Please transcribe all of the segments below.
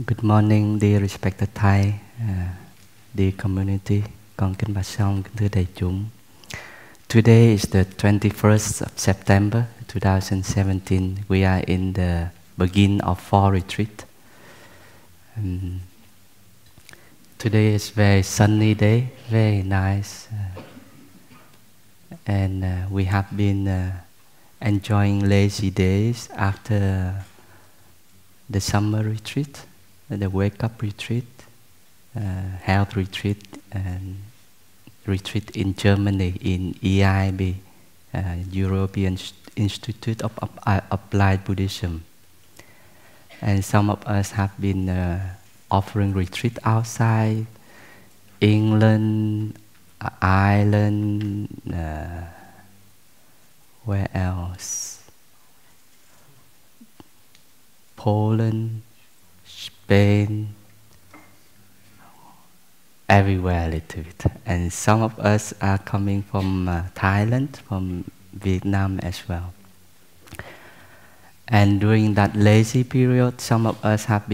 Good morning, dear respected Thai, dear community, con kính bà song, kính thưa đại chúng. Today is the 21st of September 2017. We are in the beginning of fall retreat. Today is very sunny day, very nice, and we have been enjoying lazy days after the summer retreat, the wake-up retreat, health retreat, and retreat in Germany in EIB, European Institute of Applied Buddhism. And some of us have been offering retreat outside England, Ireland, where else? Poland, Spain, everywhere a little bit. And some of us are coming from Thailand, from Vietnam as well. And during that lazy period, some of us have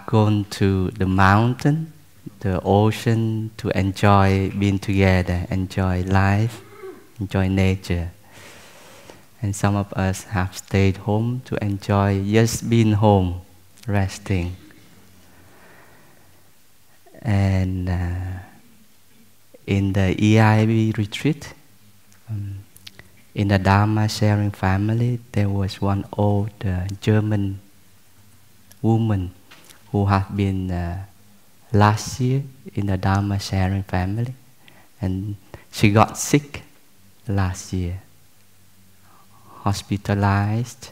gone to the mountain, the ocean, to enjoy being together, enjoy life, enjoy nature. And some of us have stayed home to enjoy just being home, resting. And in the EIB retreat, in the Dharma sharing family, there was one old German woman who had been last year in the Dharma sharing family, and she got sick last year, hospitalized,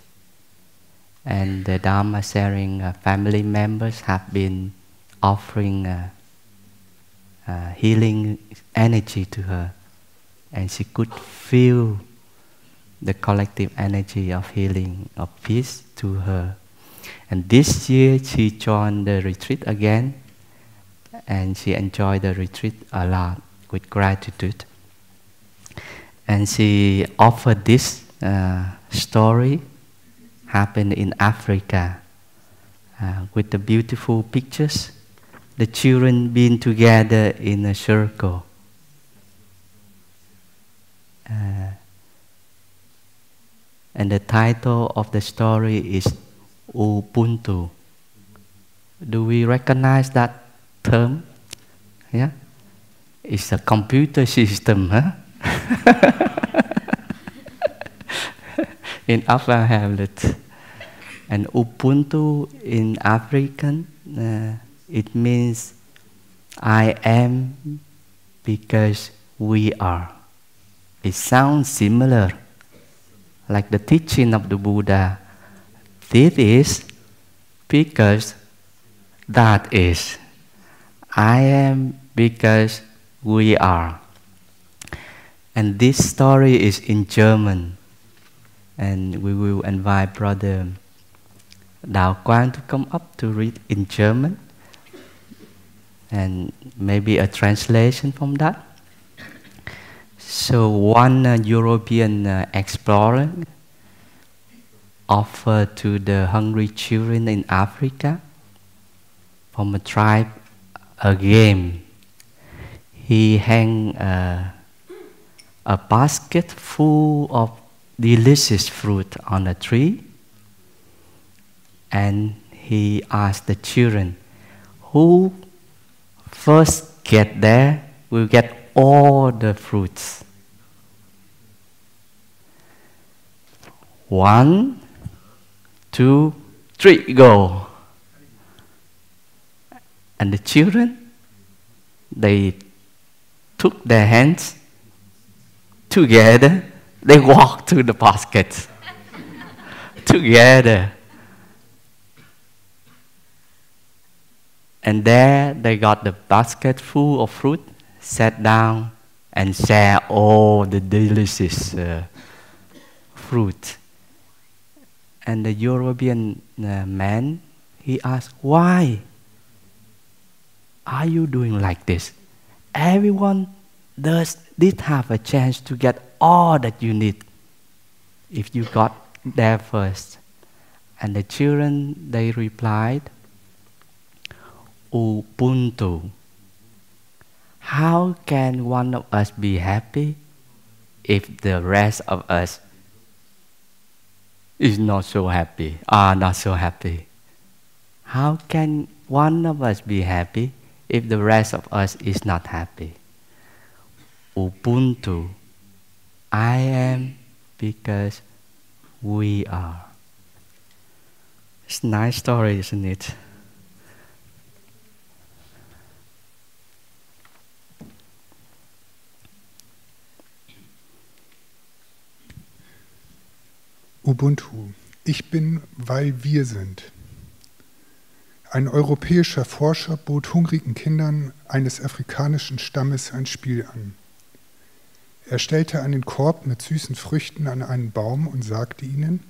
and the Dharma sharing family members have been offering healing energy to her, and she could feel the collective energy of healing, of peace to her. And this year she joined the retreat again, and she enjoyed the retreat a lot with gratitude. And she offered this story happened in Africa with the beautiful pictures, the children being together in a circle. And the title of the story is Ubuntu. Do we recognize that term? Yeah? It's a computer system, huh? In Upper Hamlet. And Ubuntu in African, it means I am because we are. It sounds similar, like the teaching of the Buddha. This is because that is. I am because we are. And this story is in German. And we will invite Brother Dao Quang to come up to read in German. And maybe a translation from that. So one European explorer offered to the hungry children in Africa from a tribe a game. He hung a basket full of delicious fruit on a tree, and he asked the children, who first get there will get all the fruits. 1, 2, 3, go. And the children, they took their hands together, they walked to the basket together. And there they got the basket full of fruit, sat down and shared all the delicious fruit. And the European man, he asked, why are you doing like this? Everyone did have a chance to get all that you need if you got there first. And the children, they replied, Ubuntu. How can one of us be happy if the rest of us is not so happy, are not so happy? How can one of us be happy if the rest of us is not happy? Ubuntu. I am because we are. It's a nice story, isn't it? Ubuntu. Ich bin, weil wir sind. Ein europäischer Forscher bot hungrigen Kindern eines afrikanischen Stammes ein Spiel an. Er stellte einen Korb mit süßen Früchten an einen Baum und sagte ihnen,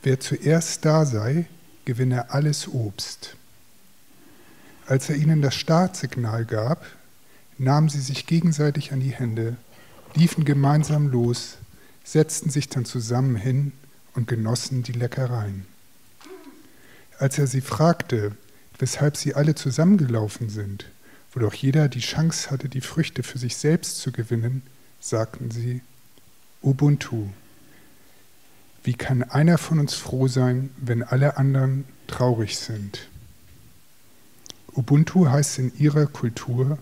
wer zuerst da sei, gewinne alles Obst. Als er ihnen das Startsignal gab, nahmen sie sich gegenseitig an die Hände, liefen gemeinsam los, setzten sich dann zusammen hin und genossen die Leckereien. Als er sie fragte, weshalb sie alle zusammengelaufen sind, wo doch jeder die Chance hatte, die Früchte für sich selbst zu gewinnen, sagten sie, Ubuntu. Wie kann einer von uns froh sein, wenn alle anderen traurig sind? Ubuntu heißt in ihrer Kultur,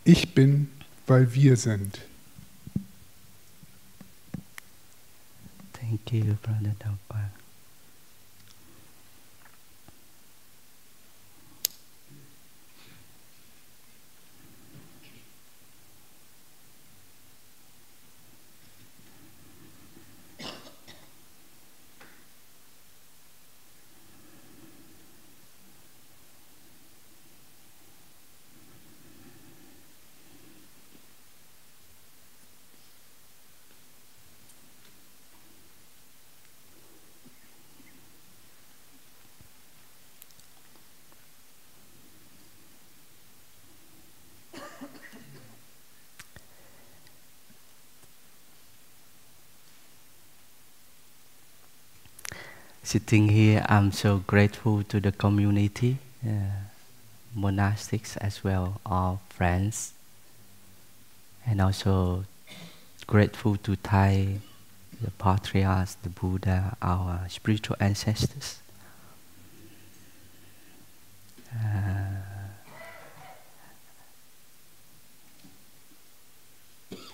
ich bin, weil wir sind. Thank you, Brother Dogpa. Sitting here, I'm so grateful to the community, monastics as well, all friends, and also grateful to Thai, the patriarchs, the Buddha, our spiritual ancestors.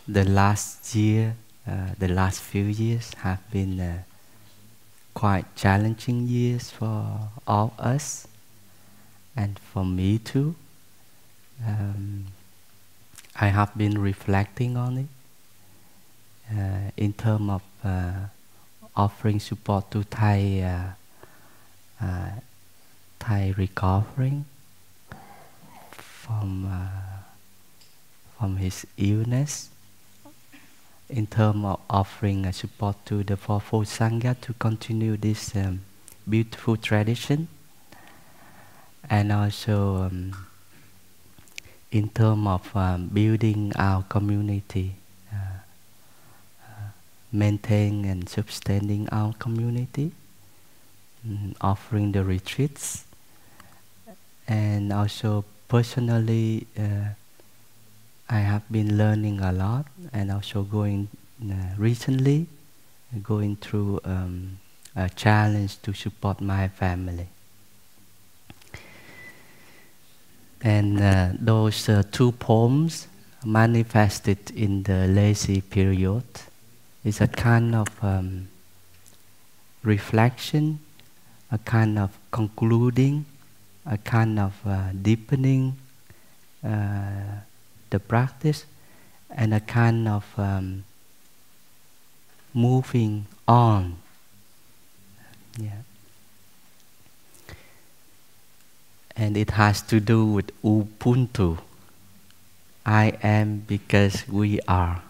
The last year, the last few years have been quite challenging years for all us and for me too. I have been reflecting on it in terms of offering support to Thai recovering from his illness, in terms of offering support to the Fourfold Sangha to continue this beautiful tradition, and also in terms of building our community, maintaining and sustaining our community, offering the retreats, and also personally I have been learning a lot, and also recently going through a challenge to support my family. And those two poems manifested in the lazy period is a kind of reflection, a kind of concluding, a kind of deepening the practice, and a kind of moving on. Yeah. And it has to do with Ubuntu. I am because we are.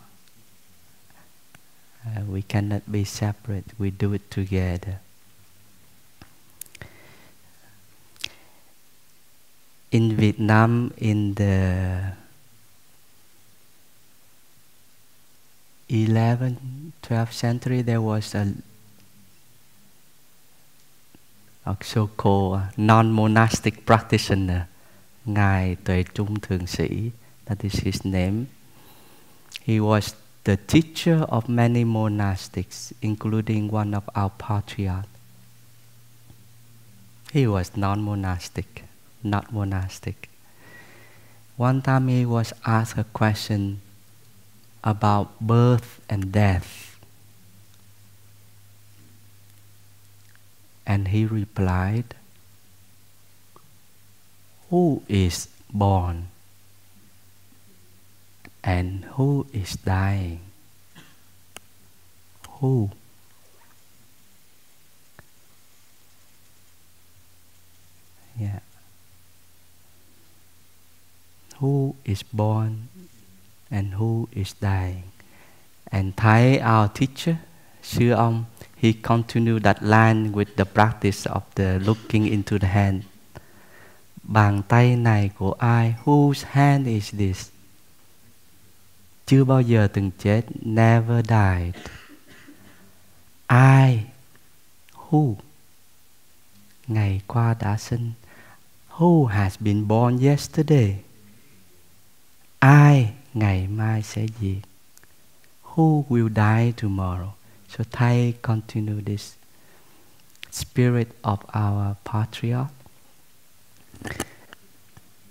We cannot be separate, we do it together. In Vietnam, in the 11th, 12th century, there was a so-called non-monastic practitioner, Ngài Tuệ Trung Thượng Sĩ, that is his name. He was the teacher of many monastics, including one of our patriarchs. He was non-monastic, not monastic. One time he was asked a question about birth and death. And he replied, "Who is born? And who is dying?" Who? Yeah. Who is born and who is dying? And Thái, our teacher, Sư ông, he continued that line with the practice of the looking into the hand. Bàn tay này của ai? Whose hand is this? Chưa bao giờ từng chết, never died. Ai? Who? Ngày qua đã sinh. Who has been born yesterday? Ai ngày mai sẽ diệt? Who will die tomorrow? So Thai continue this spirit of our patriarch.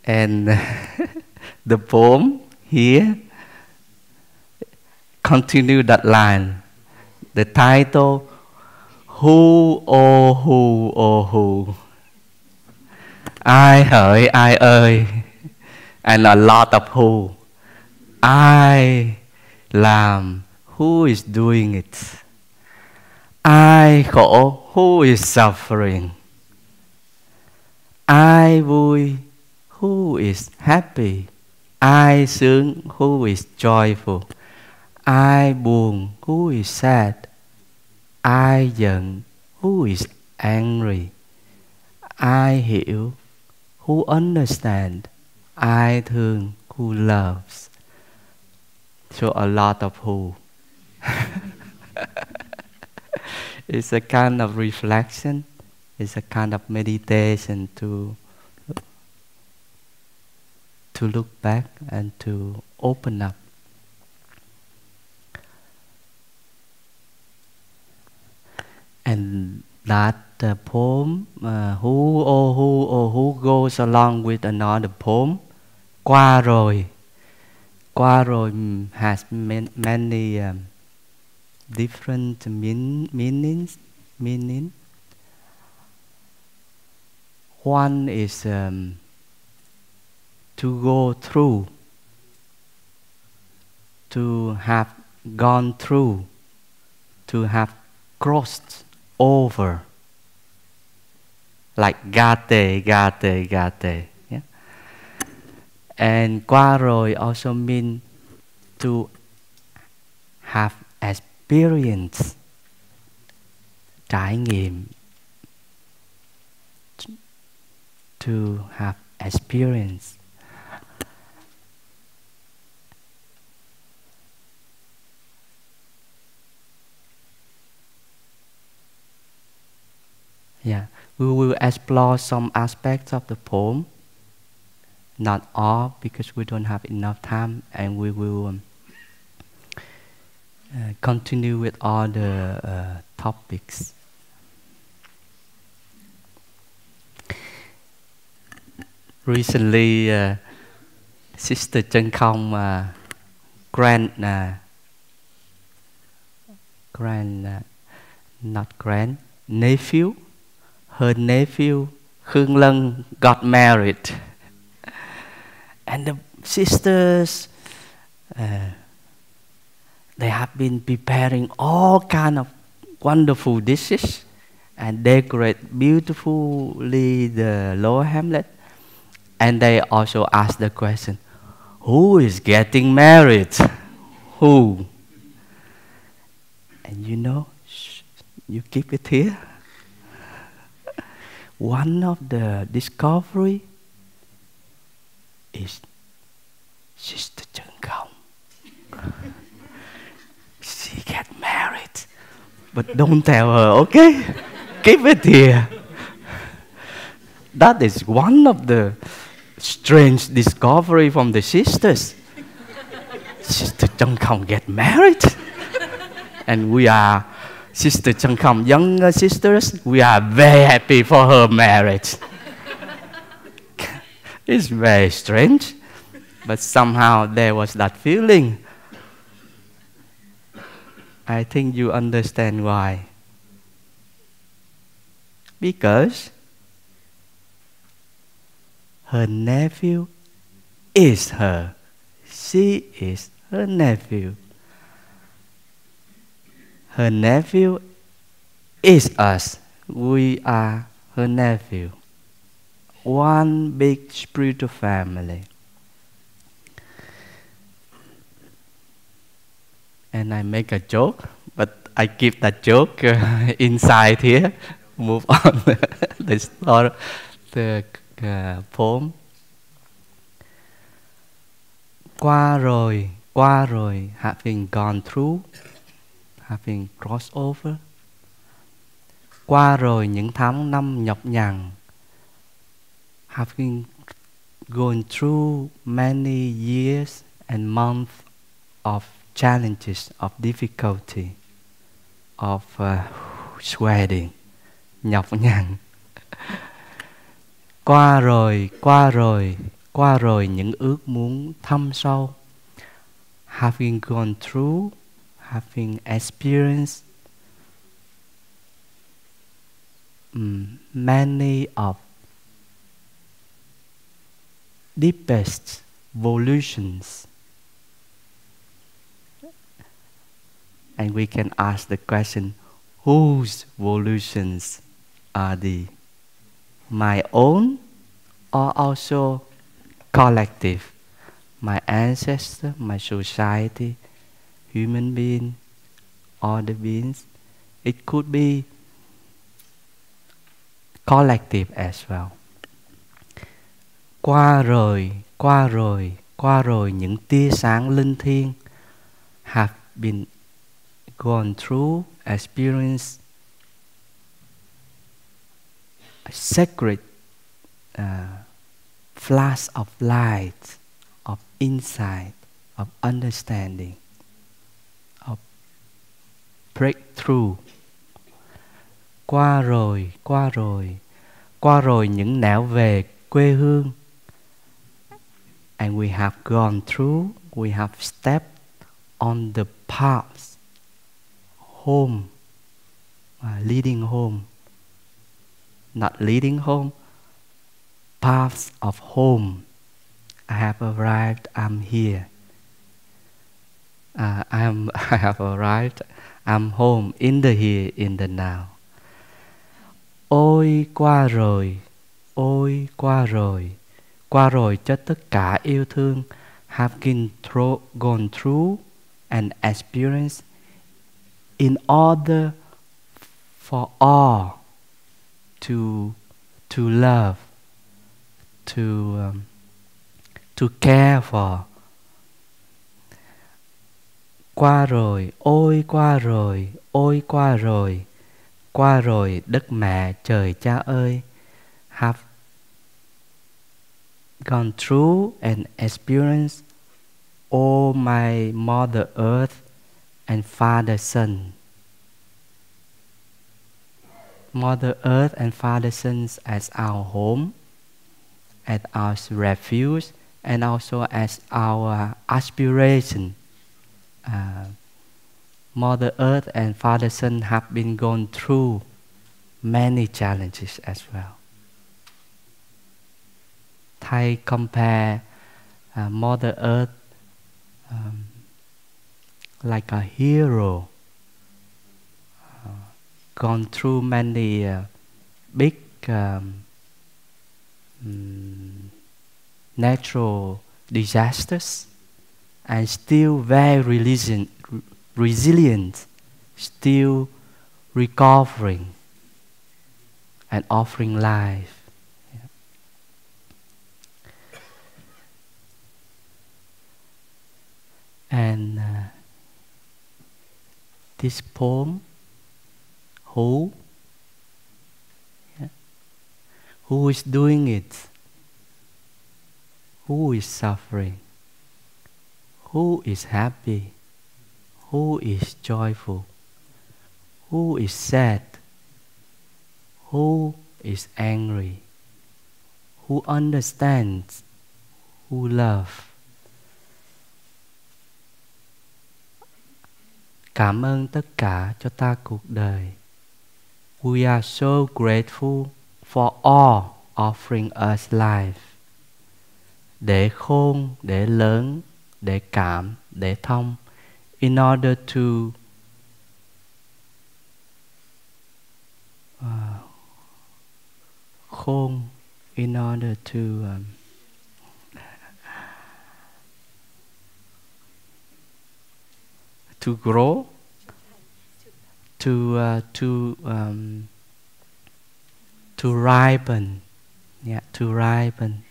And the poem here continue that line. The title, Who, oh who, oh who. Ai hỡi, ai ơi. And a lot of who. Ai làm, who is doing it. Ai khổ, who is suffering. Ai vui, who is happy. Ai sướng, who is joyful. Ai buồn, who is sad. Ai giận, who is angry. Ai hiểu, who understand. Ai thương, who loves. So a lot of who. It's a kind of reflection. It's a kind of meditation to look back and to open up. And that poem, who, oh who, oh who, goes along with another poem, Qua rồi. Qua rồi has many different meanings. One is to go through, to have gone through, to have crossed over, like gate. Yeah? And qua rồi also mean to have experience, trải nghiệm, to have experience. Yeah, we will explore some aspects of the poem, not all because we don't have enough time, and we will continue with all the topics. Recently, Sister Chân Không nephew, her nephew Khương Lân got married, and the sisters they have been preparing all kind of wonderful dishes and decorate beautifully the lower hamlet. And they also ask the question, who is getting married? Who? And you know, you keep it here. One of the discovery is Sister Chân Không. She get married. But don't tell her, okay? Keep it here. That is one of the strange discovery from the sisters. Sister Chân Không get married, and we are Sister Chân Không younger sisters. We are very happy for her marriage. It's very strange, but somehow there was that feeling. I think you understand why. Because her nephew is her. She is her nephew. Her nephew is us. We are her nephew. One big spiritual family. And I make a joke, but I keep that joke inside here. Move on the poem. Qua rồi, having gone through, having crossed over. Qua rồi những tháng năm nhọc nhằn, having gone through many years and months of challenges, of difficulty, of sweating, nhọc nhằn. Qua rồi những ước muốn thâm sâu. Having gone through, having experienced many of deepest evolutions. And we can ask the question, whose evolutions are they? My own or also collective? My ancestor, my society, human being, other beings. It could be collective as well. Qua rồi những tia sáng linh thiêng have been gone through, experienced a sacred flash of light, of insight, of understanding, of breakthrough. Qua rồi những nẻo về quê hương. And we have gone through, we have stepped on the paths, home, leading home. Not leading home, paths of home. I have arrived, I'm here. I have arrived, I'm home, in the here, in the now. Ôi qua rồi cho tất cả yêu thương have gone through and experienced in order for all to love, to care for. Qua rồi đất mẹ trời cha ơi have gone through and experienced all my Mother Earth and Father Sun. Mother Earth and Father Sun as our home, as our refuge, and also as our aspiration. Mother Earth and Father Sun have been gone through many challenges as well. Thai compare Mother Earth like a hero, gone through many big natural disasters, and still very resilient, still recovering and offering life. Yeah. And this poem, Who is doing it? Who is suffering? Who is happy? Who is joyful? Who is sad? Who is angry? Who understands? Who loves? Cảm ơn tất cả cho ta cuộc đời. We are so grateful for all offering us life. Để khôn, để lớn, để cảm, để thông. In order to khôn, in order to grow, to ripen, yeah, to ripen,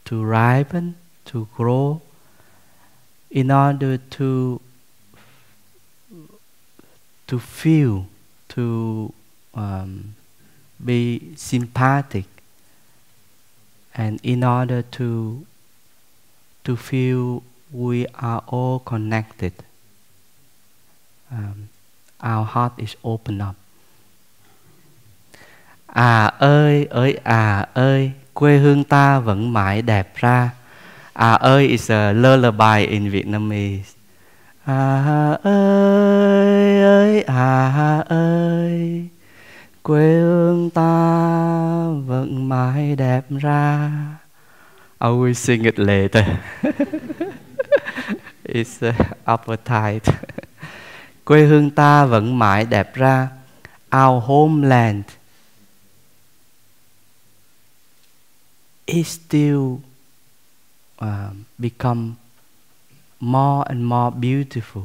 to grow, in order to feel, to be sympathetic, and in order to feel we are all connected. Our heart is open up. À ơi, quê hương ta vẫn mãi đẹp ra. À ơi is a lullaby in Vietnamese. À ơi, quê hương ta vẫn mãi đẹp ra. I will sing it later. It's appetite. Quê hương ta vẫn mãi đẹp ra. Our homeland is still become more and more beautiful.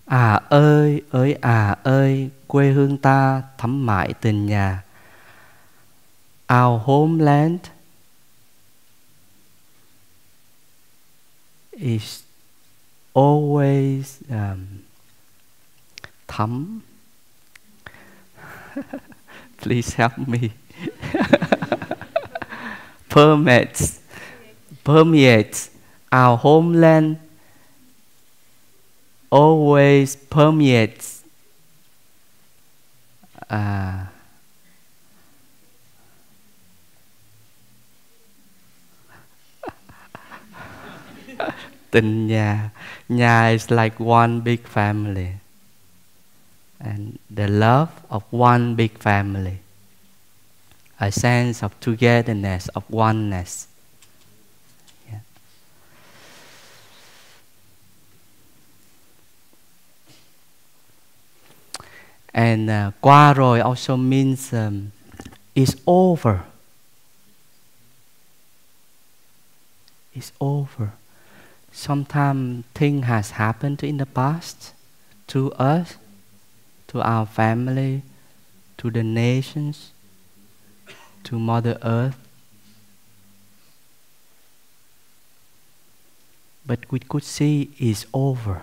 À ơi, quê hương ta thắm mãi tình nhà. Our homeland is always thắm. Please help me. Permeates. Our homeland always permeates. Tình nhà. Nhà is like one big family. And the love of one big family. A sense of togetherness, of oneness. Yeah. And qua rồi also means it's over. It's over. Sometimes thing has happened in the past to us, to our family, to the nations, to Mother Earth. But we could see it's over.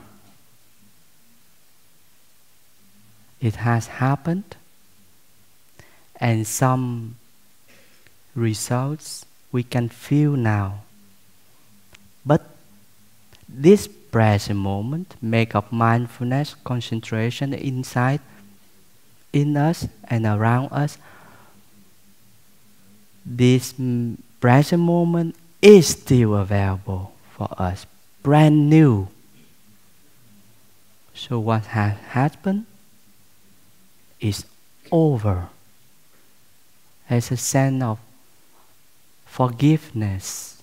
It has happened, and some results we can feel now. But this present moment, make of mindfulness, concentration inside, in us and around us, this present moment is still available for us, brand new. So what has happened is over. As a sense of forgiveness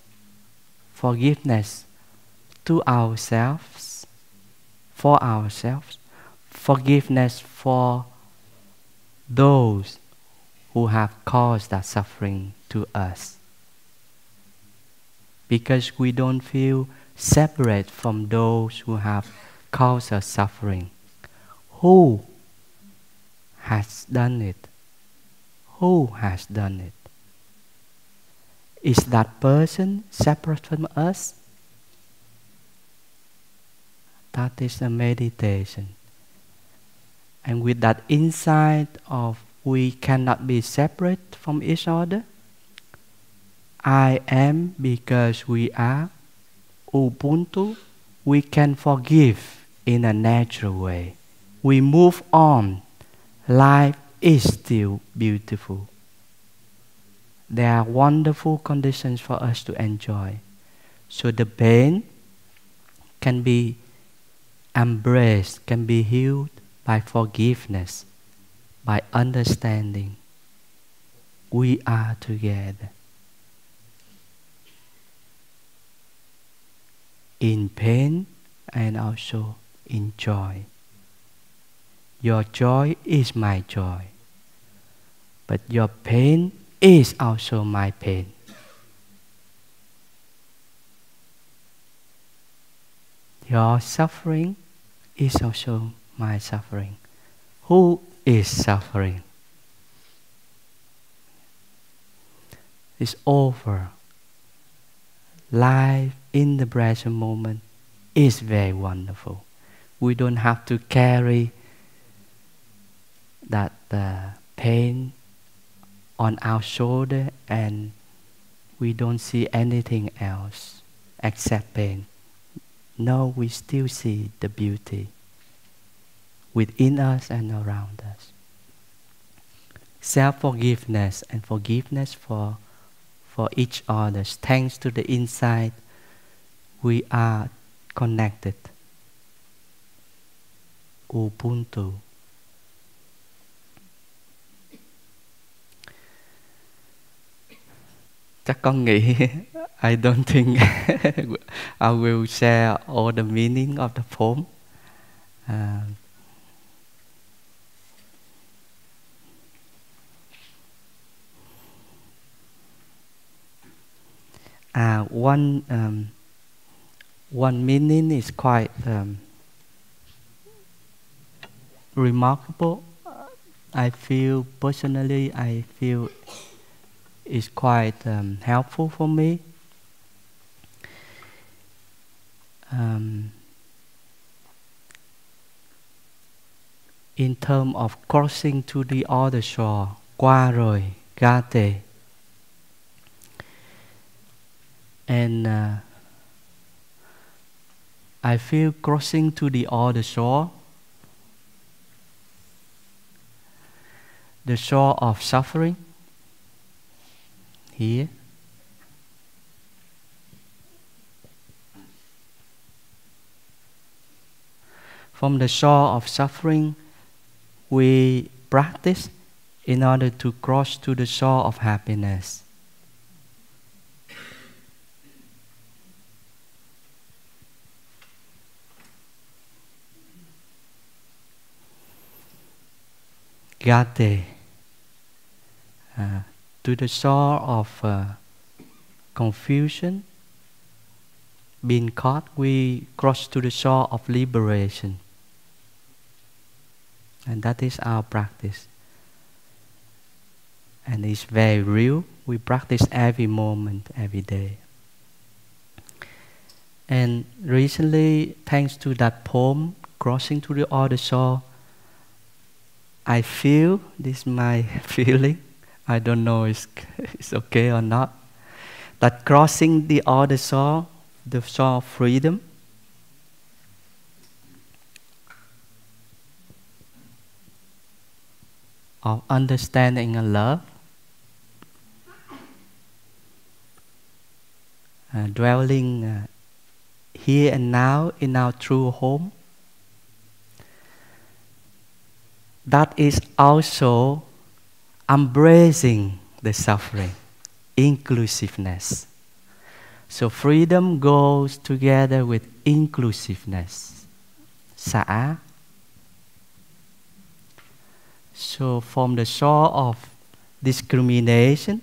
to ourselves, for ourselves, forgiveness for those who have caused that suffering to us. Because we don't feel separate from those who have caused us suffering. Who has done it? Who has done it? Is that person separate from us? That is a meditation. And with that insight of we cannot be separate from each other. I am because we are. Ubuntu, we can forgive in a natural way. We move on. Life is still beautiful. There are wonderful conditions for us to enjoy. So the pain can be embraced, can be healed by forgiveness, by understanding. We are together. In pain and also in joy. Your joy is my joy, but your pain is also my pain. Your suffering is also my suffering. Who is suffering? It's over. Life in the present moment is very wonderful. We don't have to carry that pain on our shoulder, and we don't see anything else except pain. No, we still see the beauty within us and around us. Self-forgiveness and forgiveness for each other. Thanks to the insight, we are connected. Ubuntu. Chắc con nghĩ I don't think I will share all the meaning of the poem. One meaning is quite remarkable. I feel it's quite helpful for me. In terms of crossing to the other shore, qua rồi, gate. And I feel crossing to the other shore, the shore of suffering, here. From the shore of suffering, we practice in order to cross to the shore of happiness. Gate, to the shore of confusion, being caught, we cross to the shore of liberation. And that is our practice. And it's very real. We practice every moment, every day. And recently, thanks to that poem, Crossing to the Other Shore, I feel, this is my feeling, I don't know if it's okay or not, that crossing the other shore, the shore of freedom, of understanding and love, dwelling here and now in our true home, that is also embracing the suffering, inclusiveness. So freedom goes together with inclusiveness. Xã. So from the shore of discrimination,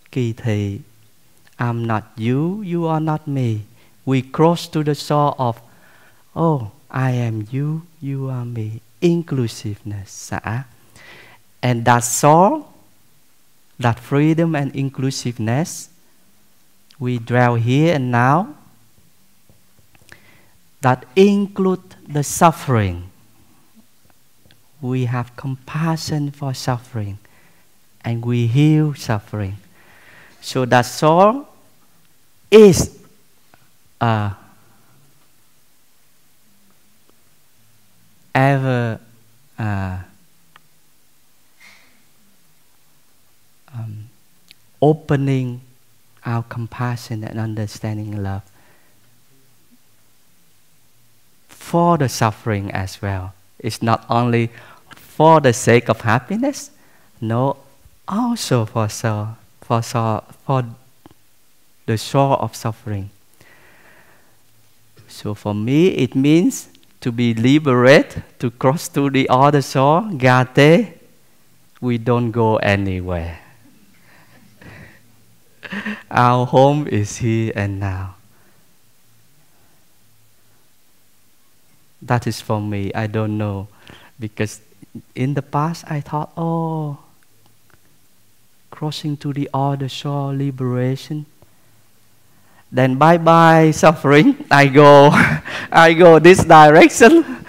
kỳ thị, I'm not you, you are not me, we cross to the shore of, oh, I am you, you are me. Inclusiveness, xã. And that soul, that freedom and inclusiveness, we dwell here and now, that include the suffering. we have compassion for suffering, and we heal suffering. So that soul is ever opening our compassion and understanding love for the suffering as well. It's not only for the sake of happiness, no, also for the soul of suffering. So for me, it means to be liberated, to cross to the other shore, Gate. We don't go anywhere. Our home is here and now. That is for me. I don't know. Because in the past I thought, oh, crossing to the other shore, liberation. Then bye-bye suffering. I go this direction.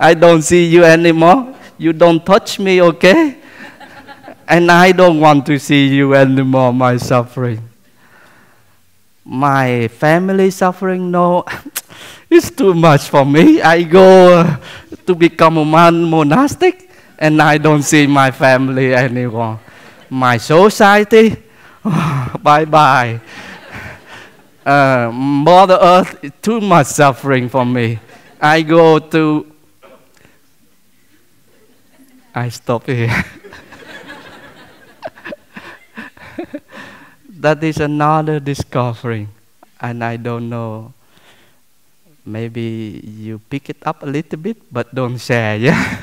I don't see you anymore. You don't touch me, okay? And I don't want to see you anymore, my suffering. My family suffering, no, it's too much for me. I go to become a monastic, and I don't see my family anymore. My society, bye-bye. Mother Earth is too much suffering for me. I stop here. That is another discovery, and I don't know. Maybe you pick it up a little bit, but don't share, yeah?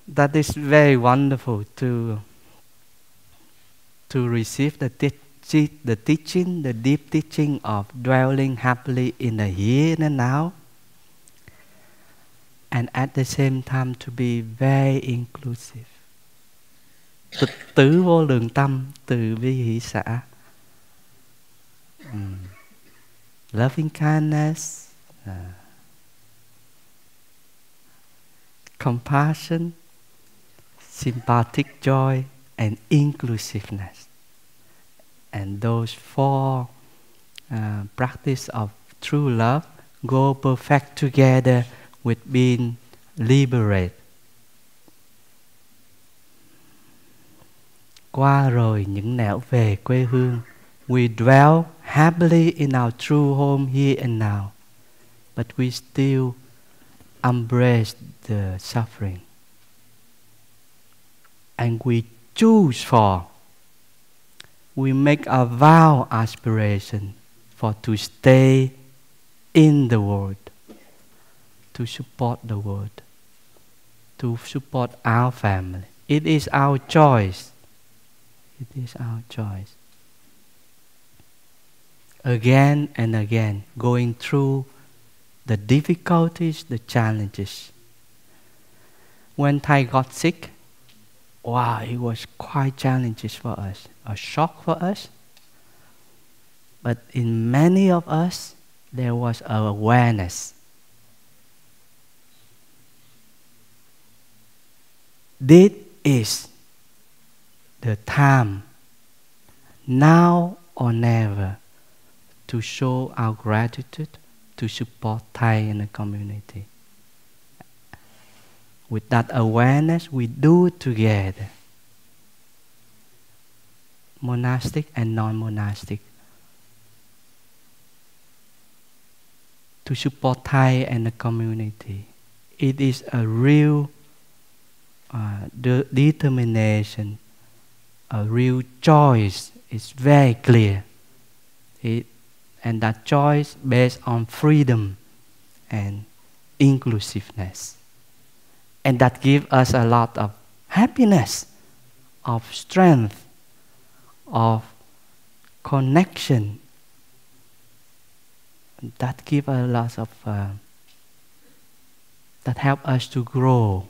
That is very wonderful to receive the teaching, the deep teaching of dwelling happily in the here and now, and at the same time to be very inclusive. Tứ vô lượng tâm, từ bi hỷ xã. Loving kindness, compassion, sympathetic joy, and inclusiveness. And those four practice of true love go perfect together with being liberated. Qua rồi những nẻo về quê hương, we dwell happily in our true home here and now, but we still embrace the suffering. And we choose we make a vow aspiration for to stay in the world, to support the world, to support our family. It is our choice. It is our choice. Again and again, going through the difficulties, the challenges. When Thai got sick, wow, it was quite challenges for us, a shock for us. But in many of us, there was an awareness. This is the time, now or never, to show our gratitude, to support Thai in the community. With that awareness, we do it together. Monastic and non-monastic. To support Thai and the community. It is a real determination, a real choice. It's very clear. And that choice based on freedom and inclusiveness. And that gives us a lot of happiness, of strength, of connection. That gives a lot of, that help us to grow.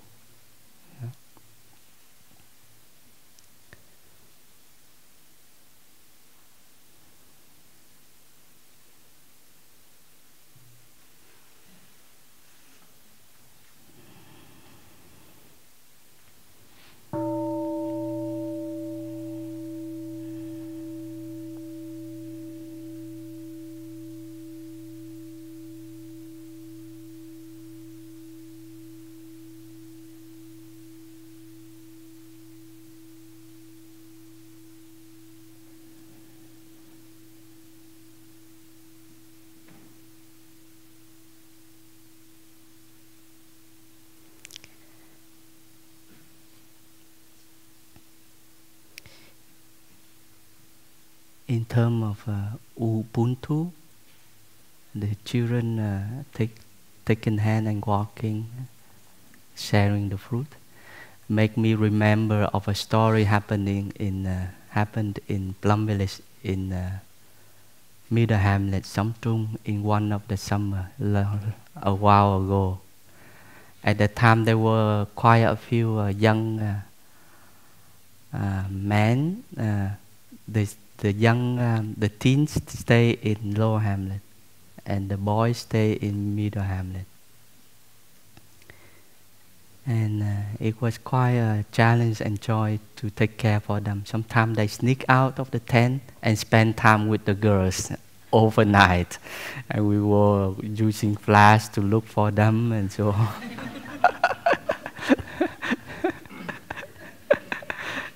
in terms of Ubuntu, the children taking hand and walking, sharing the fruit, make me remember of a story happened in Plum village in Middle Hamlet, Samtung, in one of the summer a while ago. At that time, there were quite a few young men. The teens stay in Lower Hamlet, and the boys stay in Middle Hamlet. And it was quite a challenge and joy to take care for them. Sometimes they sneak out of the tent and spend time with the girls overnight, and we were using flash to look for them and so on.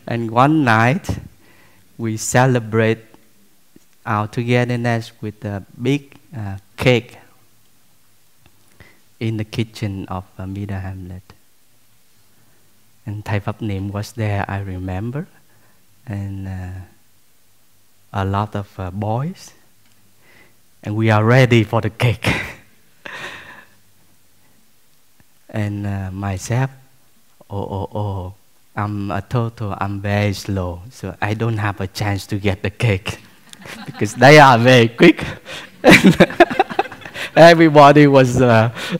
And one night we celebrate our togetherness with a big cake in the kitchen of Middle Hamlet. And Thai Pháp name was there, I remember, and a lot of boys, and we are ready for the cake. And myself, I'm very slow, so I don't have a chance to get the cake because they are very quick. Everybody was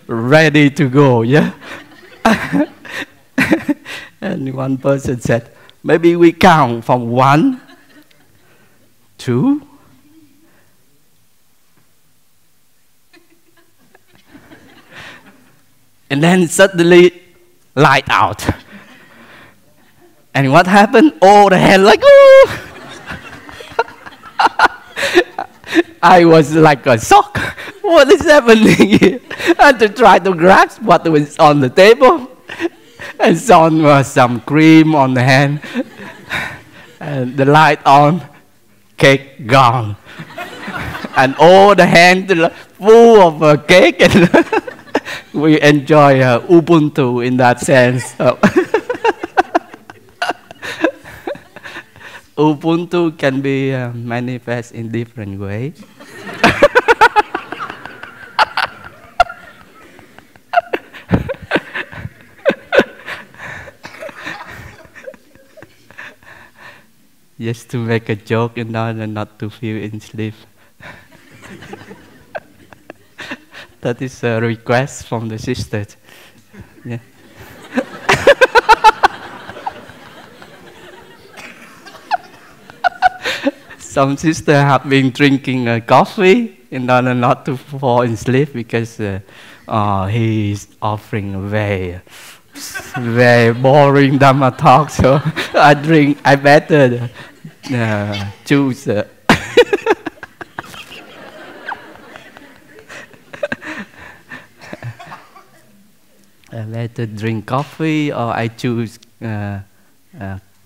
ready to go, yeah. And one person said, maybe we count from 1, 2, and then suddenly light out. And what happened? All the hands like, oh! I was like a shock. What is happening here? And to try to grasp what was on the table. And some cream on the hand. And the light on, cake gone. And all the hands full of cake. And we enjoy Ubuntu in that sense. Ubuntu can be manifest in different ways. Just to make a joke in order not to feel in sleep. That is a request from the sisters. Yeah. Some sisters have been drinking coffee in order not to fall in sleep because he is offering a very boring Dharma talk. So I better choose. I better drink coffee, or I choose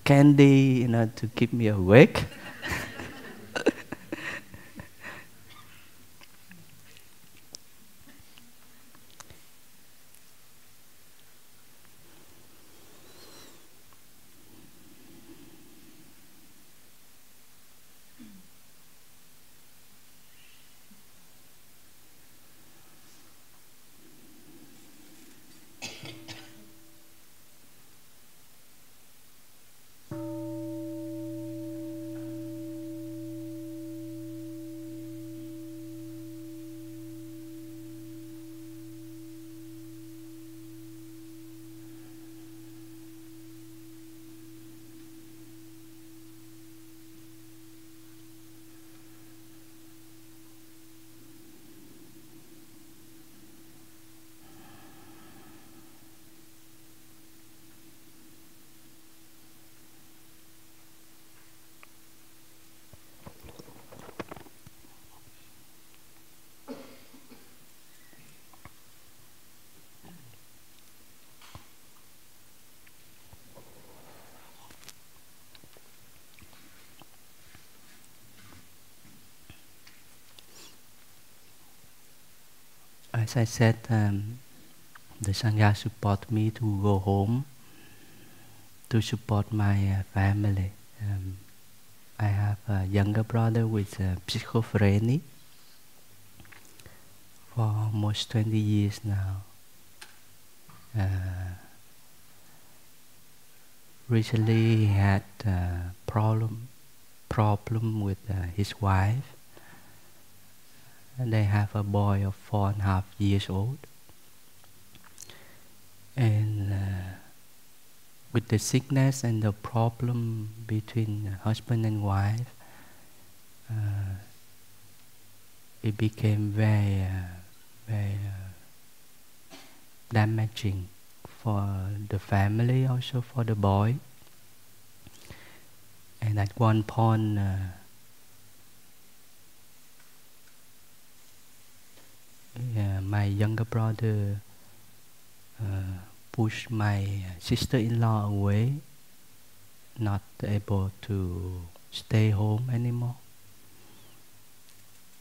candy, to keep me awake. As I said, the Sangha support me to go home, to support my family. I have a younger brother with schizophrenia for almost 20 years now. Recently he had a problem with his wife, and they have a boy of 4.5 years old. And with the sickness and the problem between husband and wife, it became very damaging for the family, also for the boy. And at one point, my younger brother pushed my sister-in-law away, not able to stay home anymore.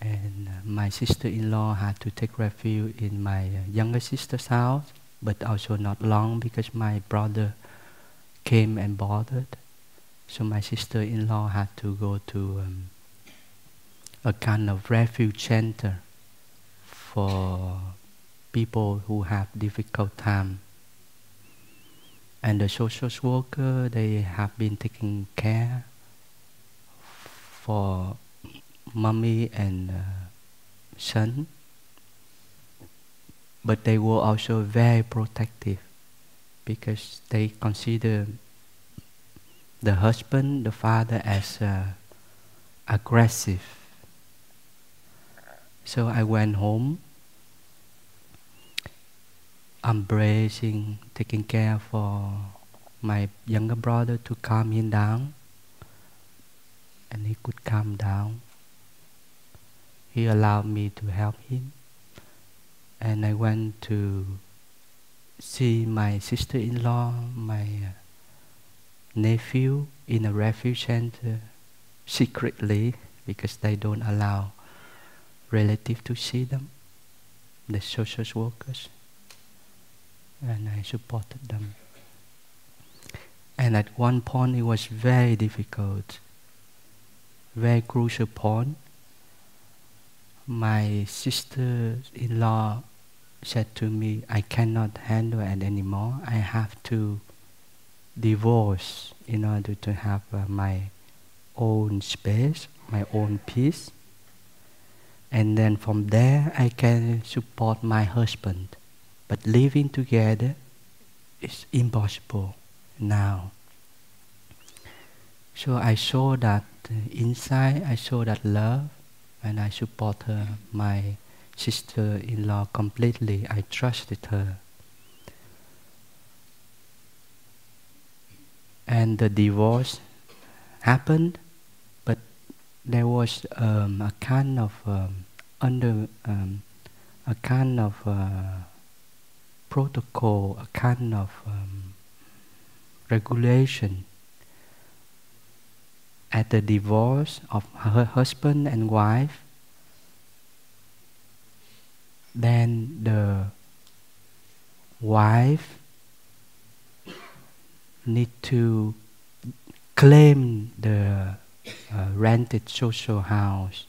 And my sister-in-law had to take refuge in my younger sister's house, but also not long because my brother came and bothered. So my sister-in-law had to go to a kind of refuge center for people who have difficult time. And the social worker, they have been taking care for mommy and son, but they were also very protective because they consider the husband, the father, as aggressive. So I went home, embracing, taking care for my younger brother to calm him down, and he could calm down. He allowed me to help him, and I went to see my sister-in-law, my nephew in a refuge center secretly, because they don't allow relatives to see them, the social workers, and I supported them. And at one point it was very difficult, very crucial point. My sister-in-law said to me, I cannot handle it anymore. I have to divorce in order to have my own space, my own peace. And then from there I can support my husband. But living together is impossible now. So I saw that inside, I saw that love, and I support her, my sister-in-law, completely. I trusted her. And the divorce happened, but there was a kind of protocol, a kind of regulation. At the divorce of her husband and wife, then the wife need to claim the rented social house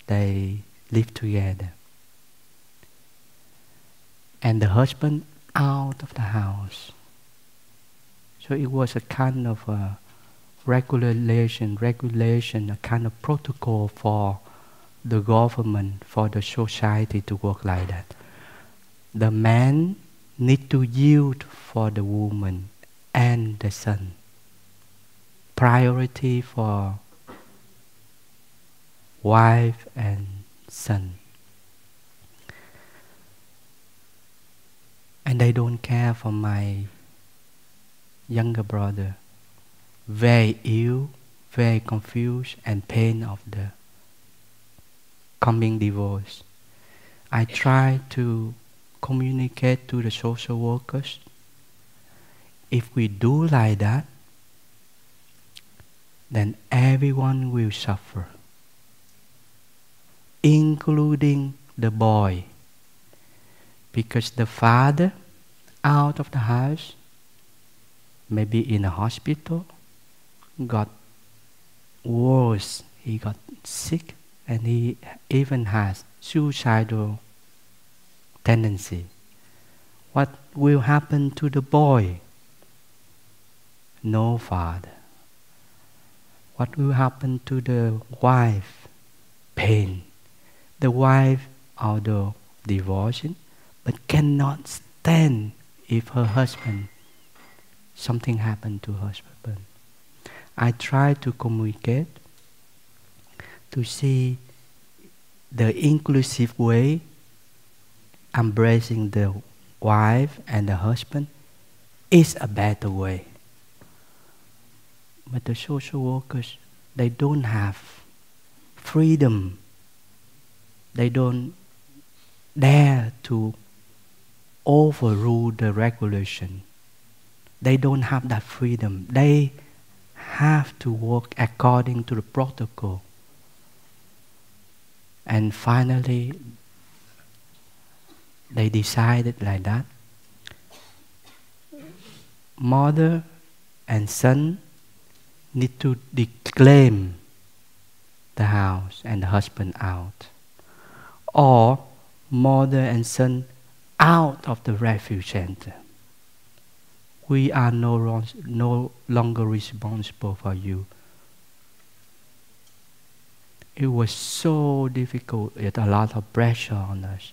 they live together, and the husband out of the house. So it was a kind of regulation, a kind of protocol for the government, for the society to work like that. The man need to yield for the woman and the son. Priority for wife and son. And they don't care for my younger brother. Very ill, very confused and pain of the coming divorce. I try to communicate to the social workers. If we do like that, then everyone will suffer, including the boy, because the father out of the house, maybe in a hospital, got worse, he got sick and he even has suicidal tendency. What will happen to the boy? No, Father. What will happen to the wife? Pain. The wife, although divorcing, but cannot stand if her husband, something happened to her husband. I try to communicate to see the inclusive way, embracing the wife and the husband is a better way. But the social workers, they don't have freedom. They don't dare to overrule the regulation. They don't have that freedom. They have to work according to the protocol. And finally, they decided like that. Mother and son need to declaim the house and the husband out. Or mother and son out of the refuge center. We are no longer responsible for you. It was so difficult, it a lot of pressure on us.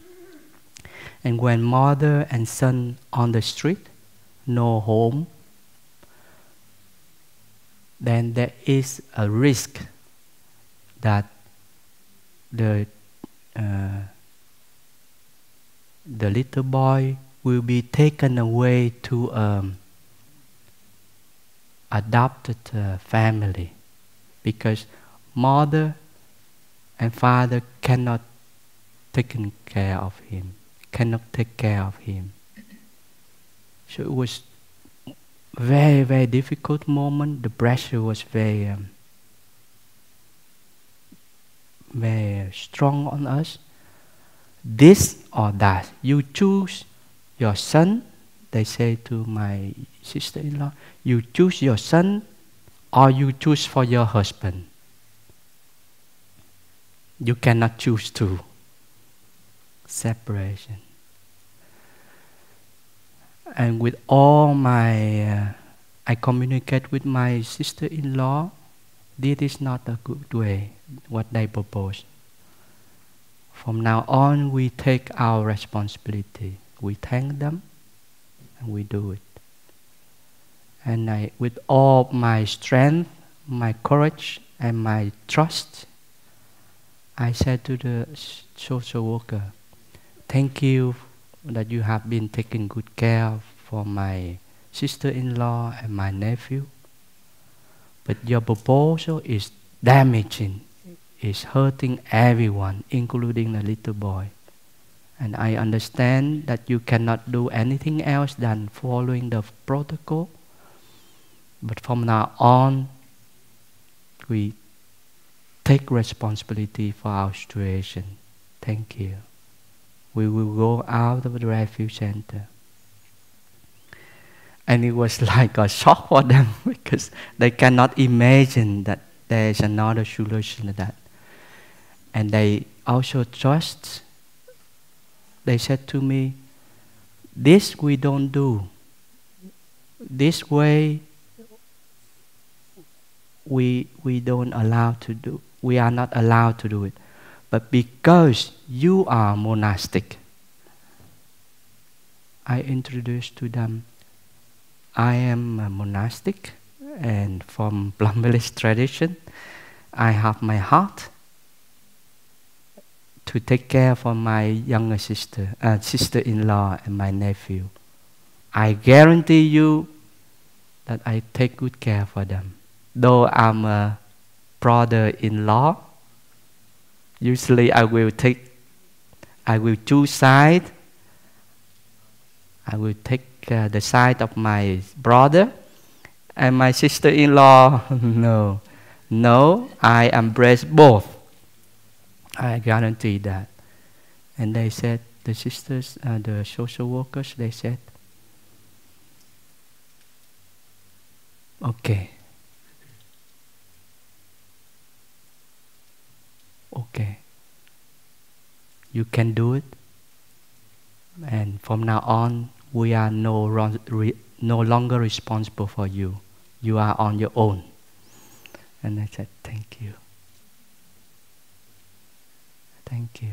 And when mother and son on the street, no home, then there is a risk that the little boy will be taken away to adopted family, because mother and father cannot take care of him. So it was very, very difficult moment. The pressure was very, very strong on us. This or that. You choose your son, they say to my sister-in-law, you choose your son or you choose for your husband. You cannot choose two. Separation. And with all my, I communicate with my sister-in-law, this is not a good way, what they propose. From now on, we take our responsibility. We thank them, and we do it. And I, with all my strength, my courage, and my trust, I said to the social worker, thank you that you have been taking good care for my sister-in-law and my nephew. But your proposal is damaging, is hurting everyone, including the little boy. And I understand that you cannot do anything else than following the protocol. But from now on, we take responsibility for our situation. Thank you. We will go out of the refuge center. And it was like a shock for them because they cannot imagine that there is another solution to that. And they also trust. They said to me, this we don't do. This way we don't allow to do. We are not allowed to do it. But because you are monastic, I introduced to them, I am a monastic, and from Plum village tradition, I have my heart to take care for my younger sister-in-law and my nephew. I guarantee you that I take good care for them. Though I'm a brother-in-law, usually I will choose side. I will take the side of my brother and my sister-in-law. No, I embrace both. I guarantee that. And they said, the sisters, the social workers, they said, okay. You can do it. And from now on, we are no longer responsible for you. You are on your own. And I said, thank you. Thank you.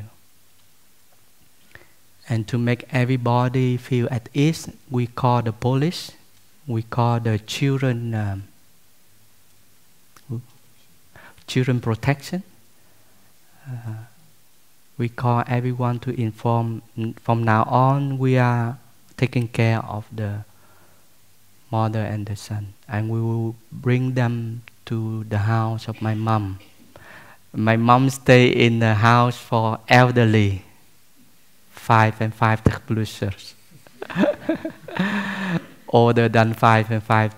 And to make everybody feel at ease, we call the police, we call the children protection. We call everyone to inform. From now on, we are taking care of the mother and the son, and we will bring them to the house of my mom. My mom stay in the house for elderly, 55 plusers, older than 55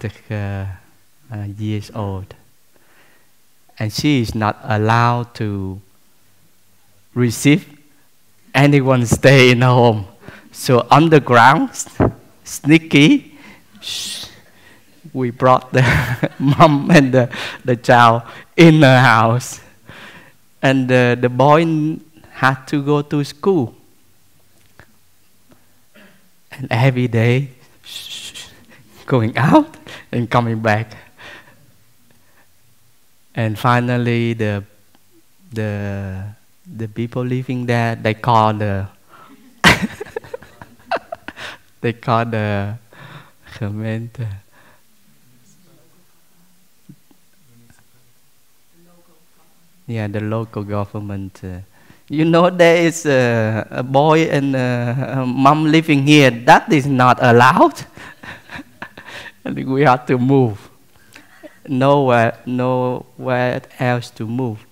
years old, and she is not allowed to receive anyone stay in her home. So underground, sneaky, we brought the mom and the child in her house. And the boy had to go to school. And every day, going out and coming back. And finally, the people living there, they call the the local government. You know, there is a boy and a mom living here. That is not allowed. And we have to move. Nowhere else to move.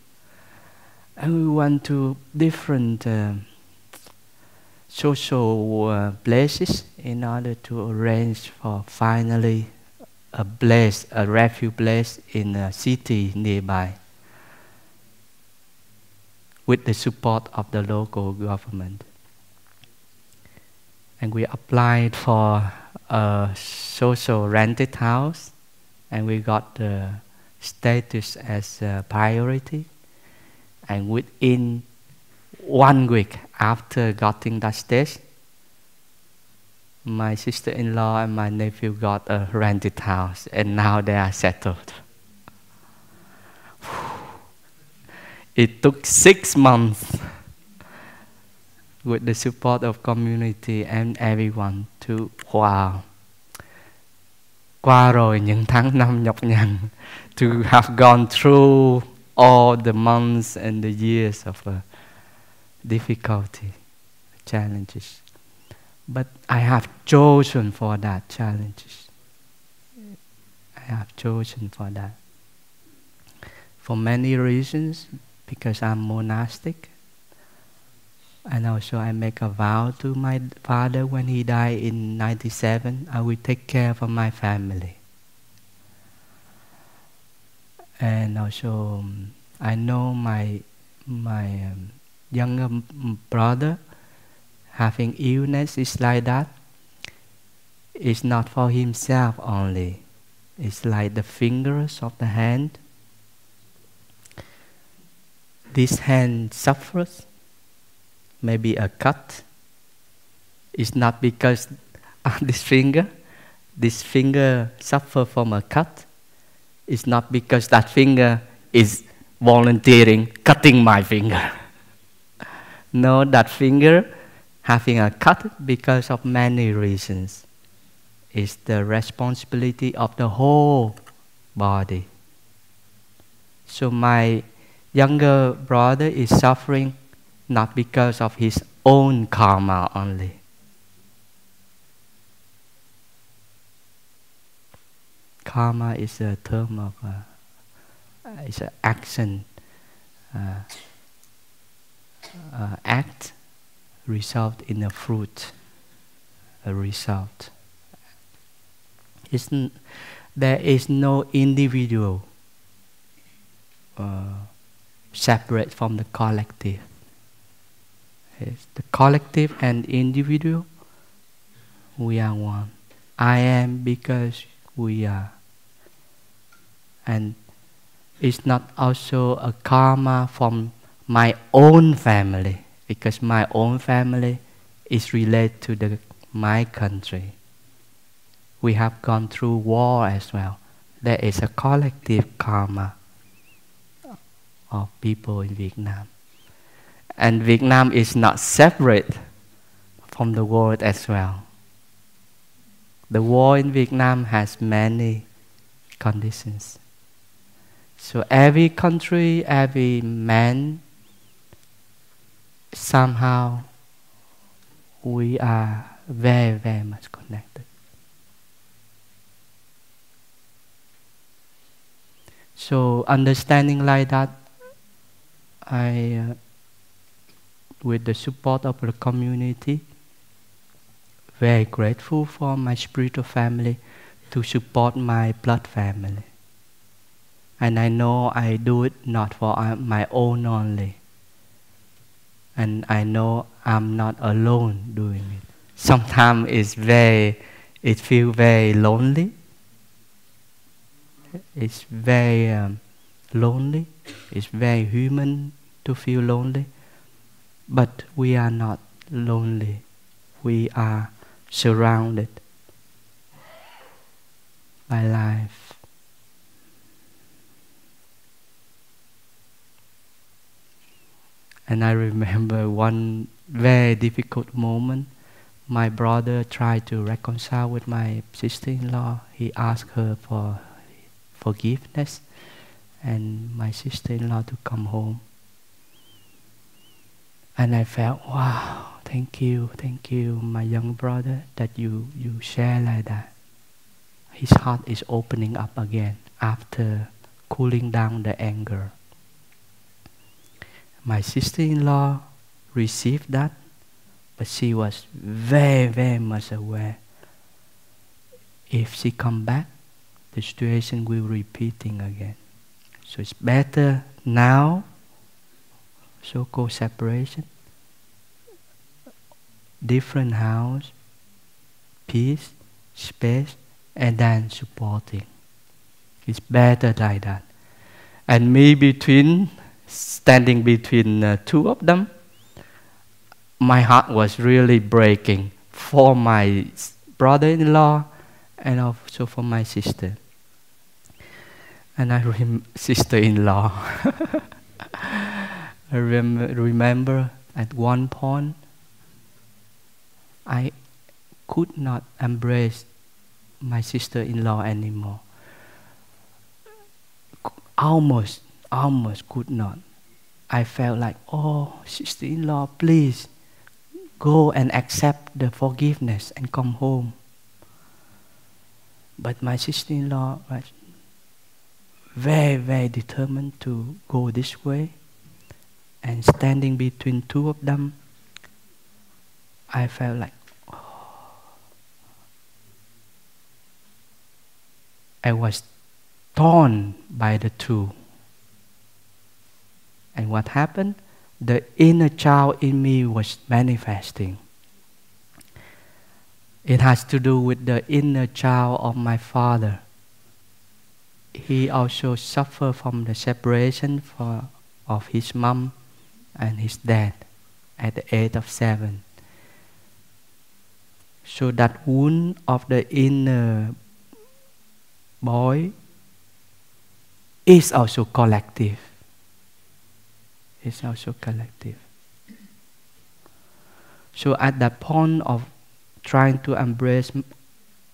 And we went to different social places in order to arrange for finally a refuge place in a city nearby, with the support of the local government. And we applied for a social rented house, and we got the status as a priority. And within 1 week after getting that stage, my sister-in-law and my nephew got a rented house, and now they are settled. It took 6 months with the support of community and everyone to, qua rồi những tháng năm nhọc nhằn, to have gone through all the months and the years of difficulty, challenges. But I have chosen for that challenges. I have chosen for that. For many reasons, because I'm monastic. And also I make a vow to my father when he died in 97, I will take care of my family. And also I know my younger brother having illness is like that. It's not for himself only. It's like the fingers of the hand. This hand suffers, maybe a cut. It's not because this finger suffers from a cut. It's not because that finger is volunteering cutting my finger. No, that finger having a cut because of many reasons. It's the responsibility of the whole body. So my younger brother is suffering not because of his own karma only. Karma is a term of, it's an action, act, result in a fruit, a result. There is no individual separate from the collective. It's the collective and individual, we are one. I am because we are. And it's not also a karma from my own family. because my own family is related to my country. We have gone through war as well. There is a collective karma of people in Vietnam. And Vietnam is not separate from the world as well. The war in Vietnam has many conditions. So every country, every man, somehow we are very, very much connected. So understanding like that, with the support of the community, very grateful for my spiritual family to support my blood family. And I know I do it not for my own only. And I know I'm not alone doing it. Sometimes it feels very lonely. It's very lonely. It's very human to feel lonely. But we are not lonely. We are surrounded by life. And I remember one very difficult moment. My brother tried to reconcile with my sister-in-law. He asked her for forgiveness and my sister-in-law to come home. And I felt, wow, thank you, my young brother, that you share like that. His heart is opening up again after cooling down the anger. My sister-in-law received that, but she was very, very much aware. If she come back, the situation will repeating again. So it's better now, so-called separation, different house, peace, space, and then supporting. It's better like that. And me standing between two of them, my heart was really breaking for my brother-in-law and also for my sister. And sister-in-law. I remember at one point, I could not embrace my sister-in-law anymore. Almost could not. I felt like, oh, sister-in-law, please go and accept the forgiveness and come home. But my sister-in-law was very, very determined to go this way. And standing between two of them, I felt like, oh. I was torn by the two. And what happened? The inner child in me was manifesting. It has to do with the inner child of my father. He also suffered from the separation of his mom and his dad at the age of 7. So that wound of the inner boy is also collective. It's also collective. So at that point of trying to embrace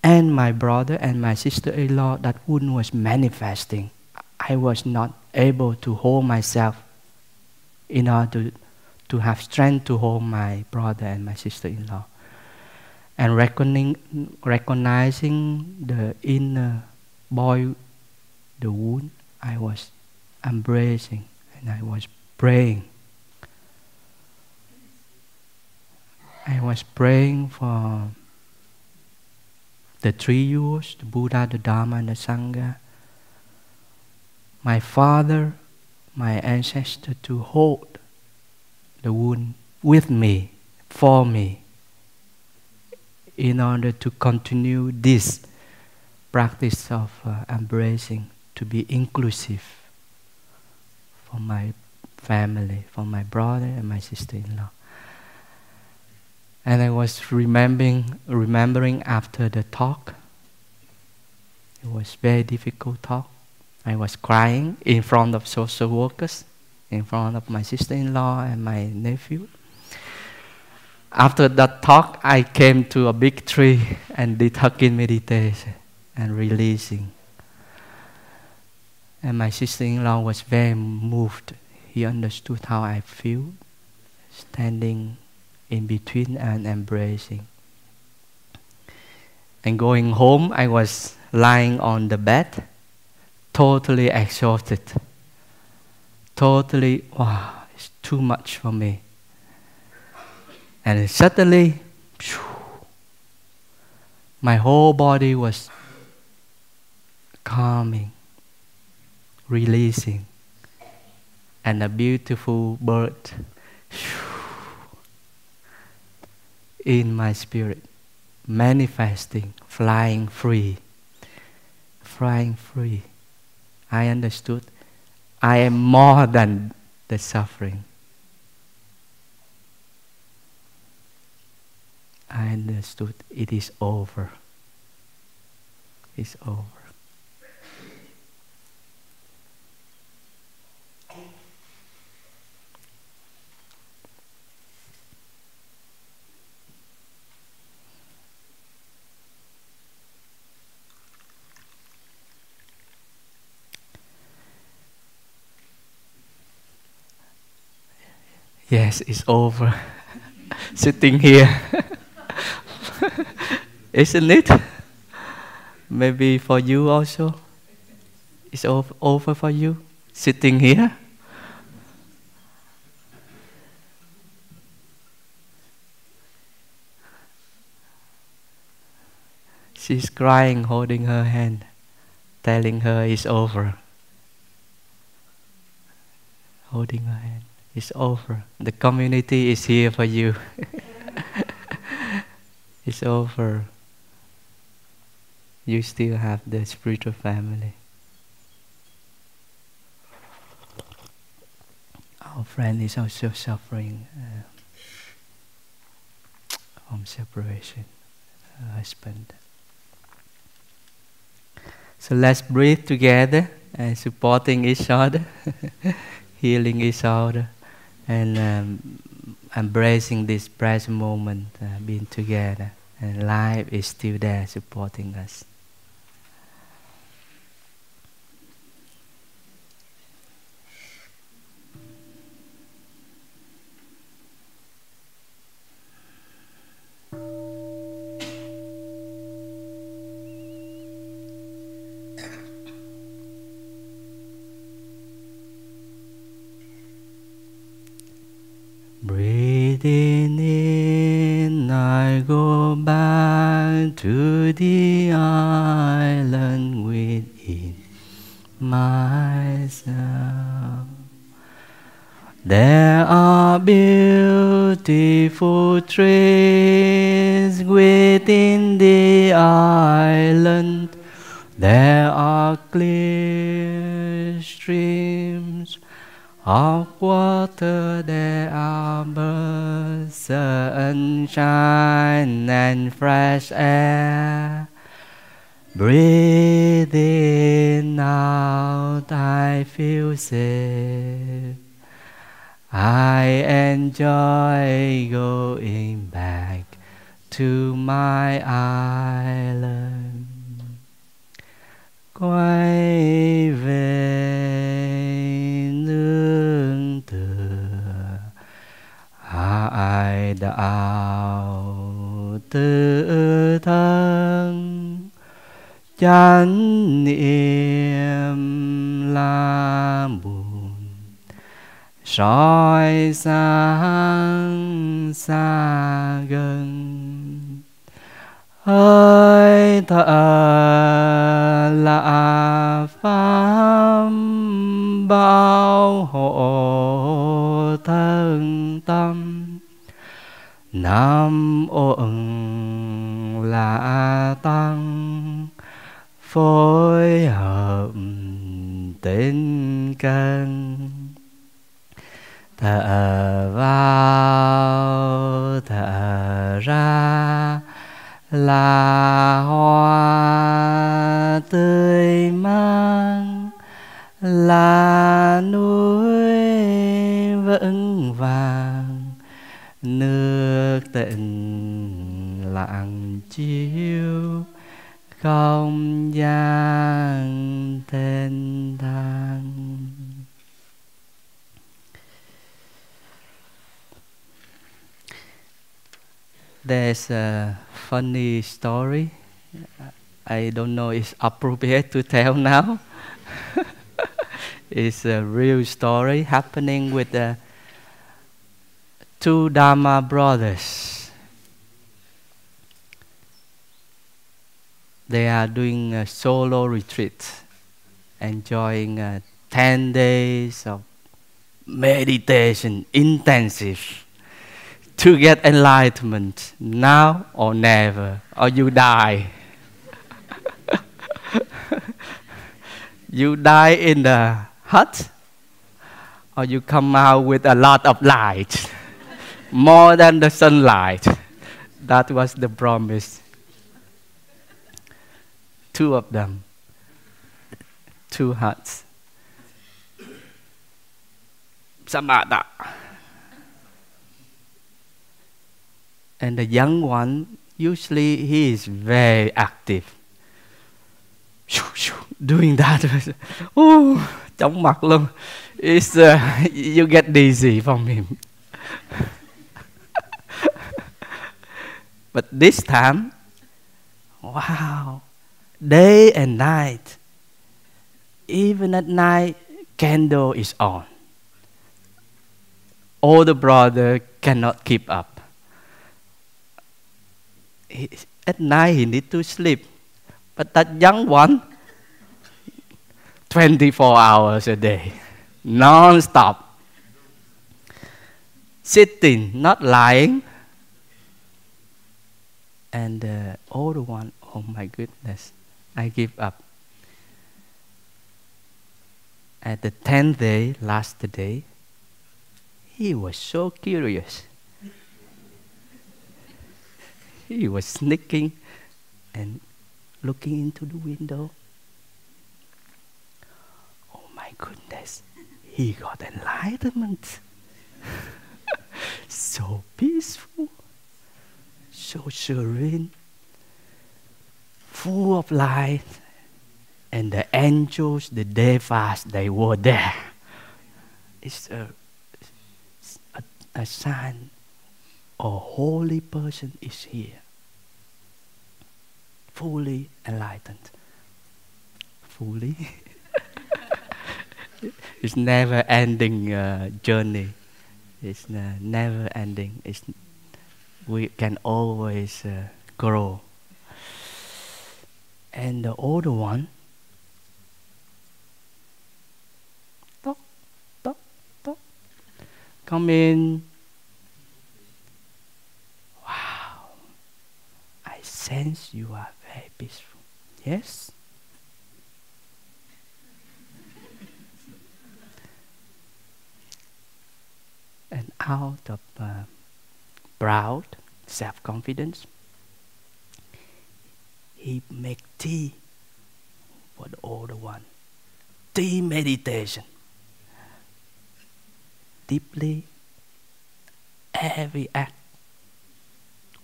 and my brother and my sister-in-law, that wound was manifesting. I was not able to hold myself in order to have strength to hold my brother and my sister-in-law. And recognizing the inner boy, the wound, I was embracing and I was praying. I was praying for the three Yus, the Buddha, the Dharma, and the Sangha. My father, my ancestor, to hold the wound with me, for me, in order to continue this practice of embracing, to be inclusive for my family, for my brother and my sister-in-law. And I was remembering after the talk. It was very difficult talk. I was crying in front of social workers, in front of my sister-in-law and my nephew. After that talk, I came to a big tree and did hugging meditation and releasing. And my sister-in-law was very moved. He understood how I feel, standing in between and embracing. And going home, I was lying on the bed, totally exhausted. Totally, wow, it's too much for me. And suddenly, my whole body was calming, releasing, and a beautiful bird in my spirit, manifesting, flying free. Flying free. I understood I am more than the suffering. I understood it is over. It's over. Yes, it's over. Sitting here. Isn't it? Maybe for you also. It's over for you. Sitting here. She's crying, holding her hand, telling her it's over. Holding her hand. It's over. The community is here for you. It's over. You still have the spiritual family. Our friend is also suffering from separation, her husband. So let's breathe together and supporting each other, healing each other, and embracing this present moment, being together. And life is still there supporting us. Breathing in, I go back to the island within myself. There are beautiful trees within the island. There are clear streams of water, there are birds, sunshine and fresh air. Breathing out, I feel safe. I enjoy going back to my island. Quay về nương tựa ai đạo tự thân, chánh niệm là buồn soi sáng xa gần. Hơi thở là pháp bảo hộ thân tâm. Nam mô Ưng là tăng phối hợp tinh cần. Thở vào thở nở ra là hoa tươi mát, là núi vững vàng, nước tịnh lặng chiếu, không gian thênh thang. There's a funny story. I don't know if it's appropriate to tell now. It's a real story happening with two Dharma brothers. They are doing a solo retreat, enjoying 10 days of meditation, intensive, to get enlightenment, now or never, or you die. You die in the hut, or you come out with a lot of light, more than the sunlight. That was the promise. Two of them, two huts. Samatha. And the young one, usually he is very active. Doing that, chóng mặt luôn. It's, you get dizzy from him. But this time, wow, day and night, even at night, candle is on. Older brother cannot keep up. At night he need to sleep. But that young one, 24 hours a day, non-stop. Sitting, not lying. And the older one, oh my goodness, I give up. At the 10th day, last day, he was so curious. He was sneaking and looking into the window. Oh my goodness, he got enlightenment. So peaceful, so serene, full of light. And the angels, the devas, they were there. It's a sign a holy person is here. Fully enlightened. Fully. It's never ending journey. It's never ending. We can always grow. And the older one, talk, talk, talk, come in. Wow, I sense you are very peaceful. Yes? And out of proud self-confidence, he make tea for the older one. Tea meditation. Deeply, every act.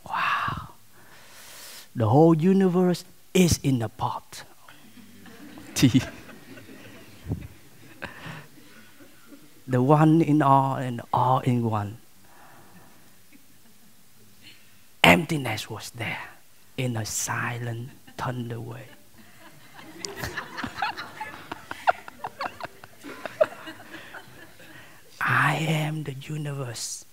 Wow. The whole universe is in the pot. Tea. The one in all and all in one. Emptiness was there in a silent thunder way. I am the universe.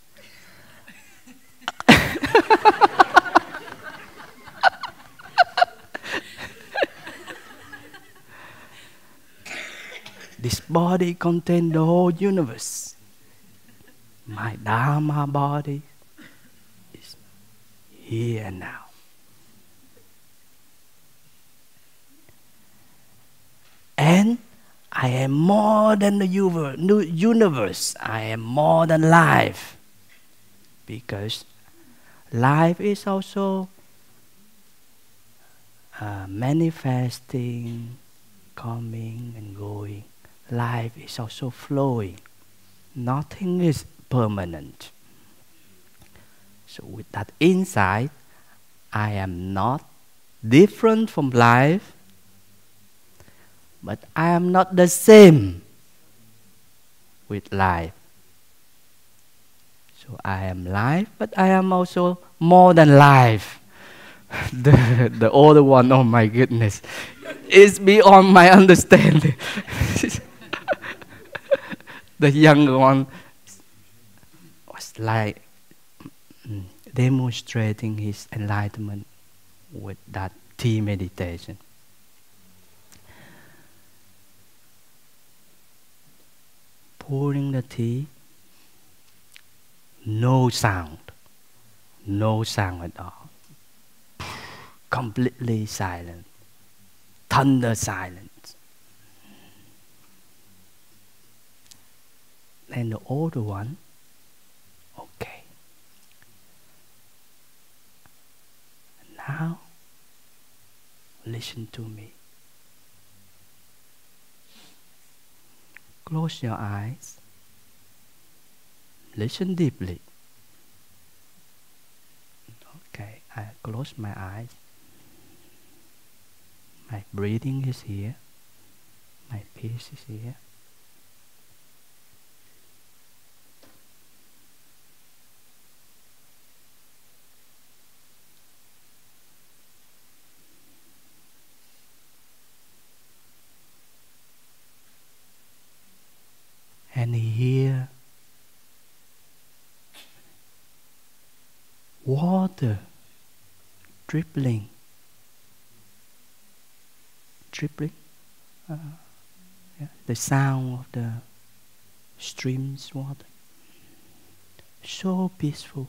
This body contains the whole universe. My Dharma body is here and now. And I am more than the universe. I am more than life. Because life is also manifesting, coming and going. Life is also flowing. Nothing is permanent. So with that insight, I am not different from life, but I am not the same with life. So I am life, but I am also more than life. The older one, oh my goodness, is beyond my understanding. The younger one was like demonstrating his enlightenment with that tea meditation. Pouring the tea, no sound at all. Completely silent, thunder silence. And the older one, okay. Now, listen to me. Close your eyes. Listen deeply. Okay, I close my eyes. My breathing is here. My peace is here. And here, water dribbling. Yeah, the sound of the stream's water. So peaceful.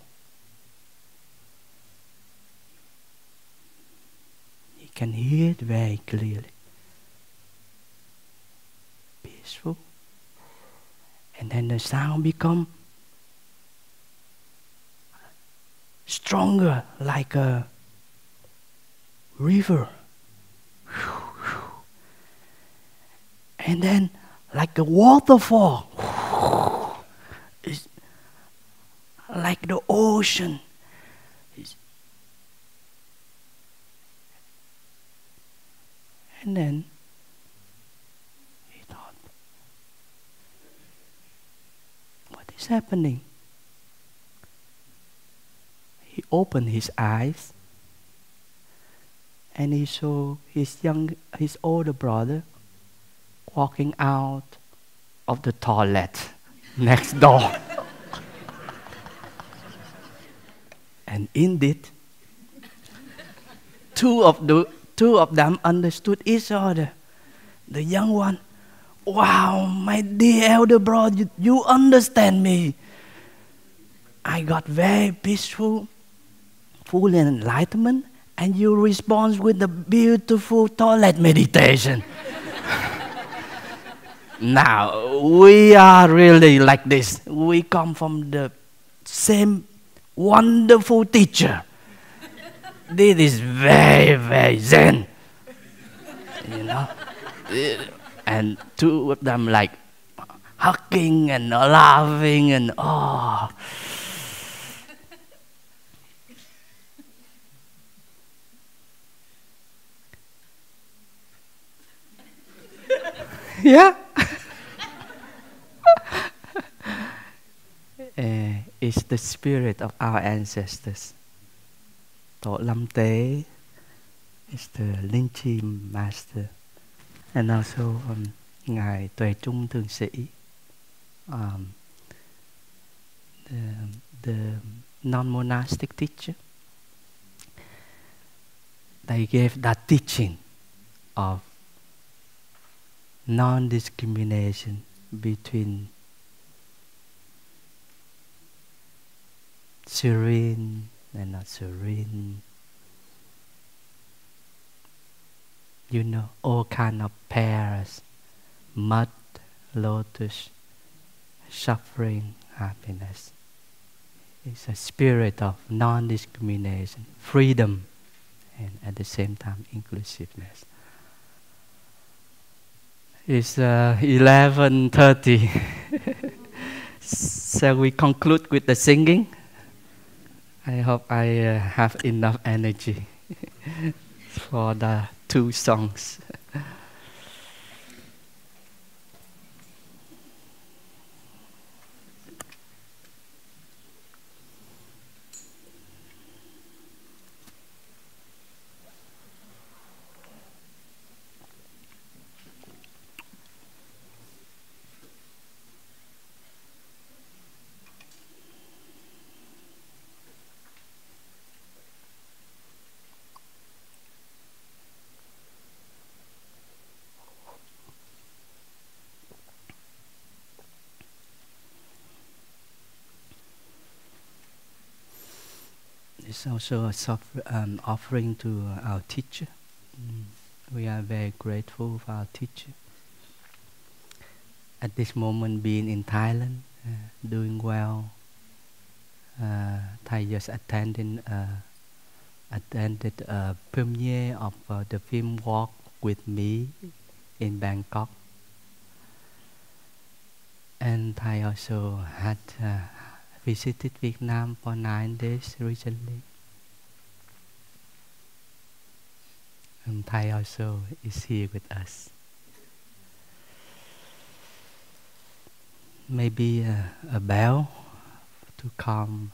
You can hear it very clearly. Peaceful. And then the sound become stronger, like a river. And then like a waterfall. It's like the ocean. And then he thought, what is happening? He opened his eyes and he saw his older brother walking out of the toilet next door. And indeed, two of them understood each other. The young one, wow, my dear elder brother, you understand me. I got very peaceful, full enlightenment, and you respond with the beautiful toilet meditation. Now, we are really like this. We come from the same wonderful teacher. This is very, very zen. You know? And two of them like hugging and laughing and oh. Yeah. It's the spirit of our ancestors. Tổ Lâm Tế is the Linh Chi master. And also Ngài Tuệ Trung Thượng Sĩ, the non-monastic teacher. They gave that teaching of non-discrimination between serene and not serene. You know, all kind of pairs, mud, lotus, suffering, happiness. It's a spirit of non-discrimination, freedom, and at the same time inclusiveness. It's 11:30. Shall we conclude with the singing? I hope I have enough energy for the 2 songs. It's also a offering to our teacher. We are very grateful for our teacher. At this moment, being in Thailand, doing well. Thai just attended a premiere of the film Walk with Me in Bangkok. And Thai also had visited Vietnam for 9 days recently. And Thai also is here with us. Maybe a bell to come,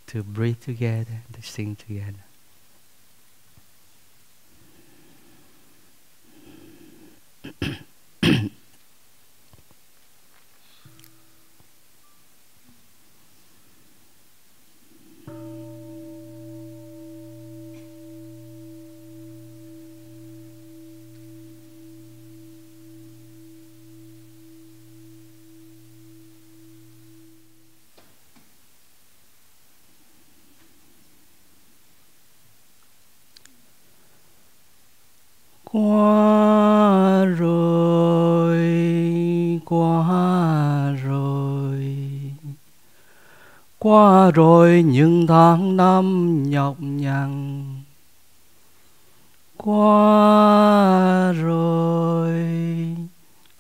to breathe together, to sing together. Qua rồi, qua rồi, qua rồi những tháng năm nhọc nhằn. Qua rồi,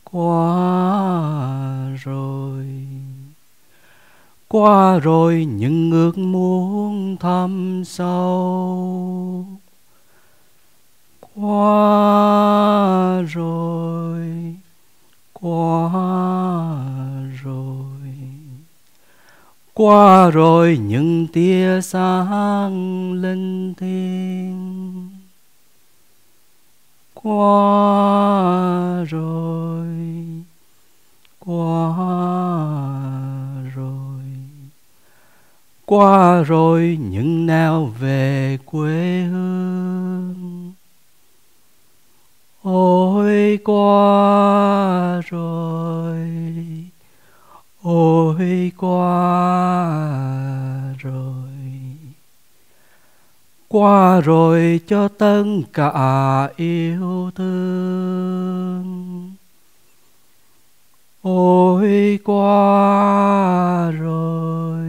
qua rồi, qua rồi những ước muốn thăm sâu. Qua rồi, qua rồi, qua rồi những tia sáng linh thiêng. Qua rồi, qua rồi, qua rồi những nẻo về quê hương. Ôi qua rồi, ôi qua rồi, qua rồi cho tất cả yêu thương. Ôi qua rồi,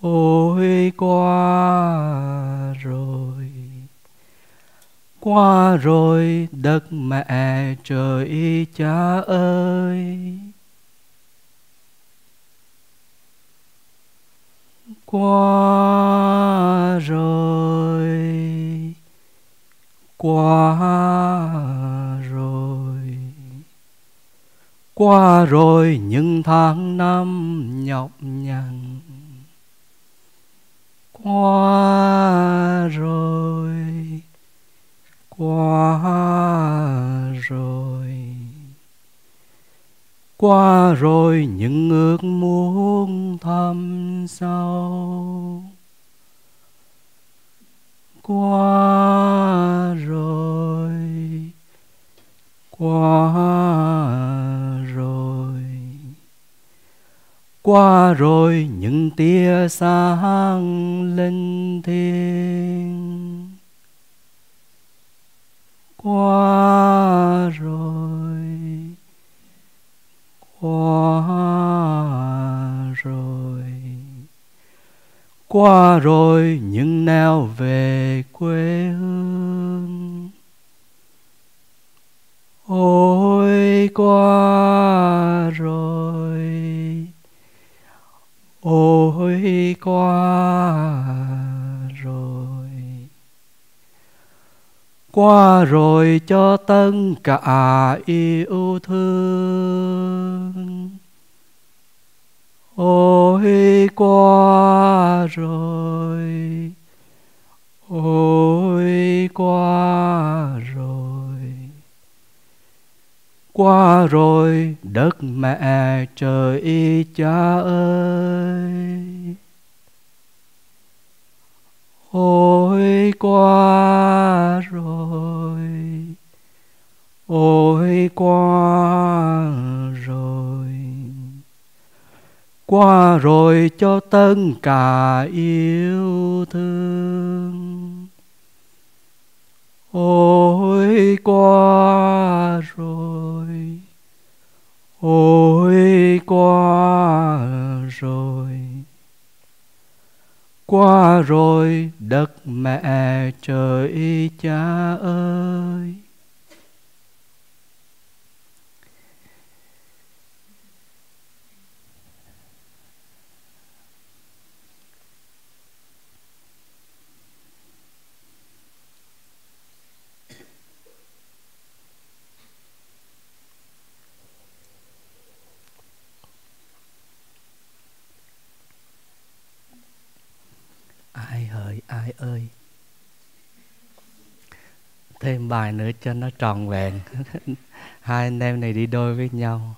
ôi qua rồi, qua rồi đất mẹ trời cha ơi. Qua rồi, qua rồi, qua rồi những tháng năm nhọc nhằn. Qua rồi, qua rồi, qua rồi những ước muốn thăm sâu. Qua rồi, qua rồi, qua rồi những tia sáng linh thiêng. Qua rồi, qua Qua rồi nhưng nào về quê hương. Ôi qua rồi, ôi qua rồi, qua rồi cho tất cả yêu thương. Ôi qua rồi, ôi qua rồi, qua rồi đất mẹ trời cha ơi. Ôi qua rồi, ôi qua rồi, qua rồi cho tất cả yêu thương. Ôi qua rồi, ôi qua rồi, qua rồi đất mẹ trời cha ơi. Ai ơi, thêm bài nữa cho nó tròn vẹn. Hai anh em này đi đôi với nhau.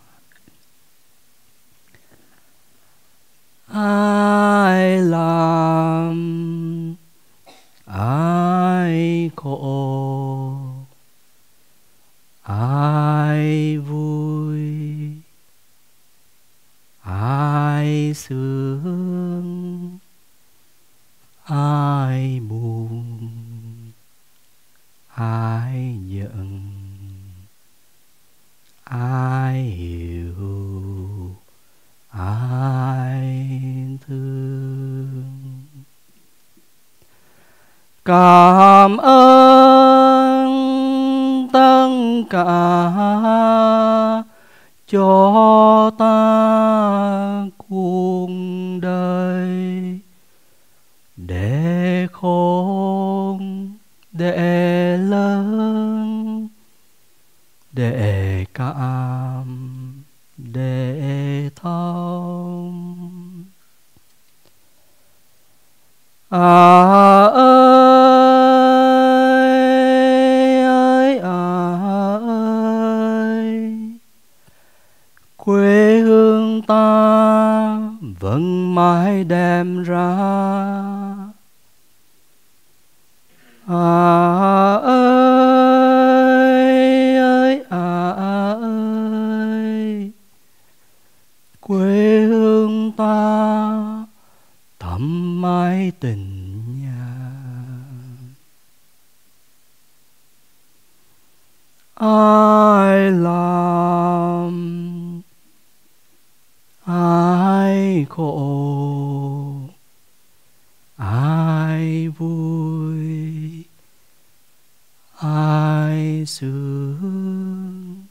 Ai làm, ai khổ, ai vui, ai sướng, ai buồn, ai giận, ai hiểu, ai thương. Cảm ơn tất cả cho ta cuộc đời, để khôn, để lớn, để cảm, để thông. Ơi, quê hương ta vẫn mãi đem ra. Ơi, quê hương ta thắm mãi tình nhà. Ai làm, ai khổ, ai vui, ai sướng,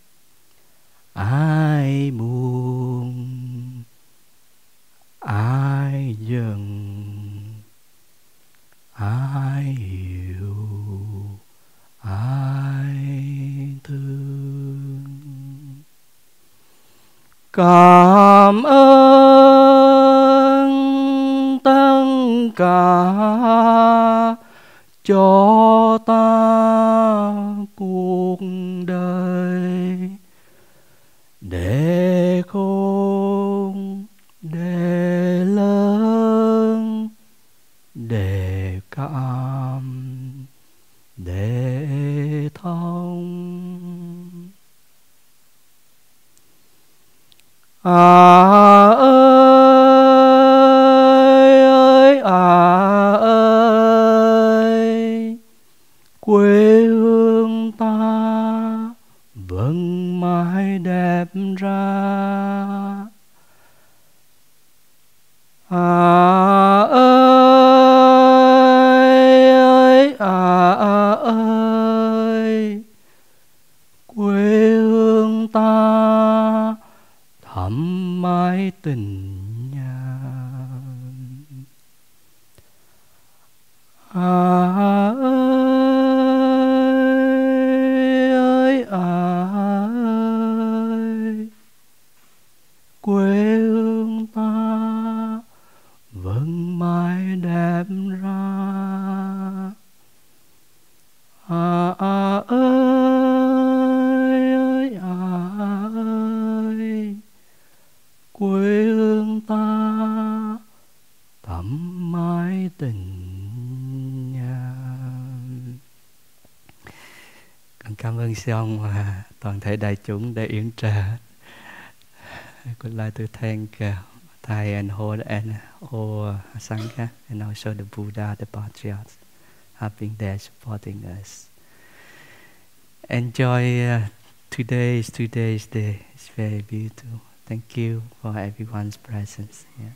ai buồn, ai giận, ai hiểu, ai thương. Cảm ơn tất cả cho ta cuộc đời, để khôn, để lớn, để cảm, để thông. Ơi, quê hương ta vẫn mãi đẹp ra. mãi tình nhàn. Ơi, quê hương ta vẫn mãi đẹp ra. Ơi, quê hương ta thắm mãi tình nhàn. Con cảm ơn sư ông và toàn thể đại chúng đã yến trà. I would like to thank Thai and Hod and all Sangha and also the Buddha, the patriarchs have been there supporting us. Enjoy today's day. It's very beautiful. Thank you for everyone's presence here.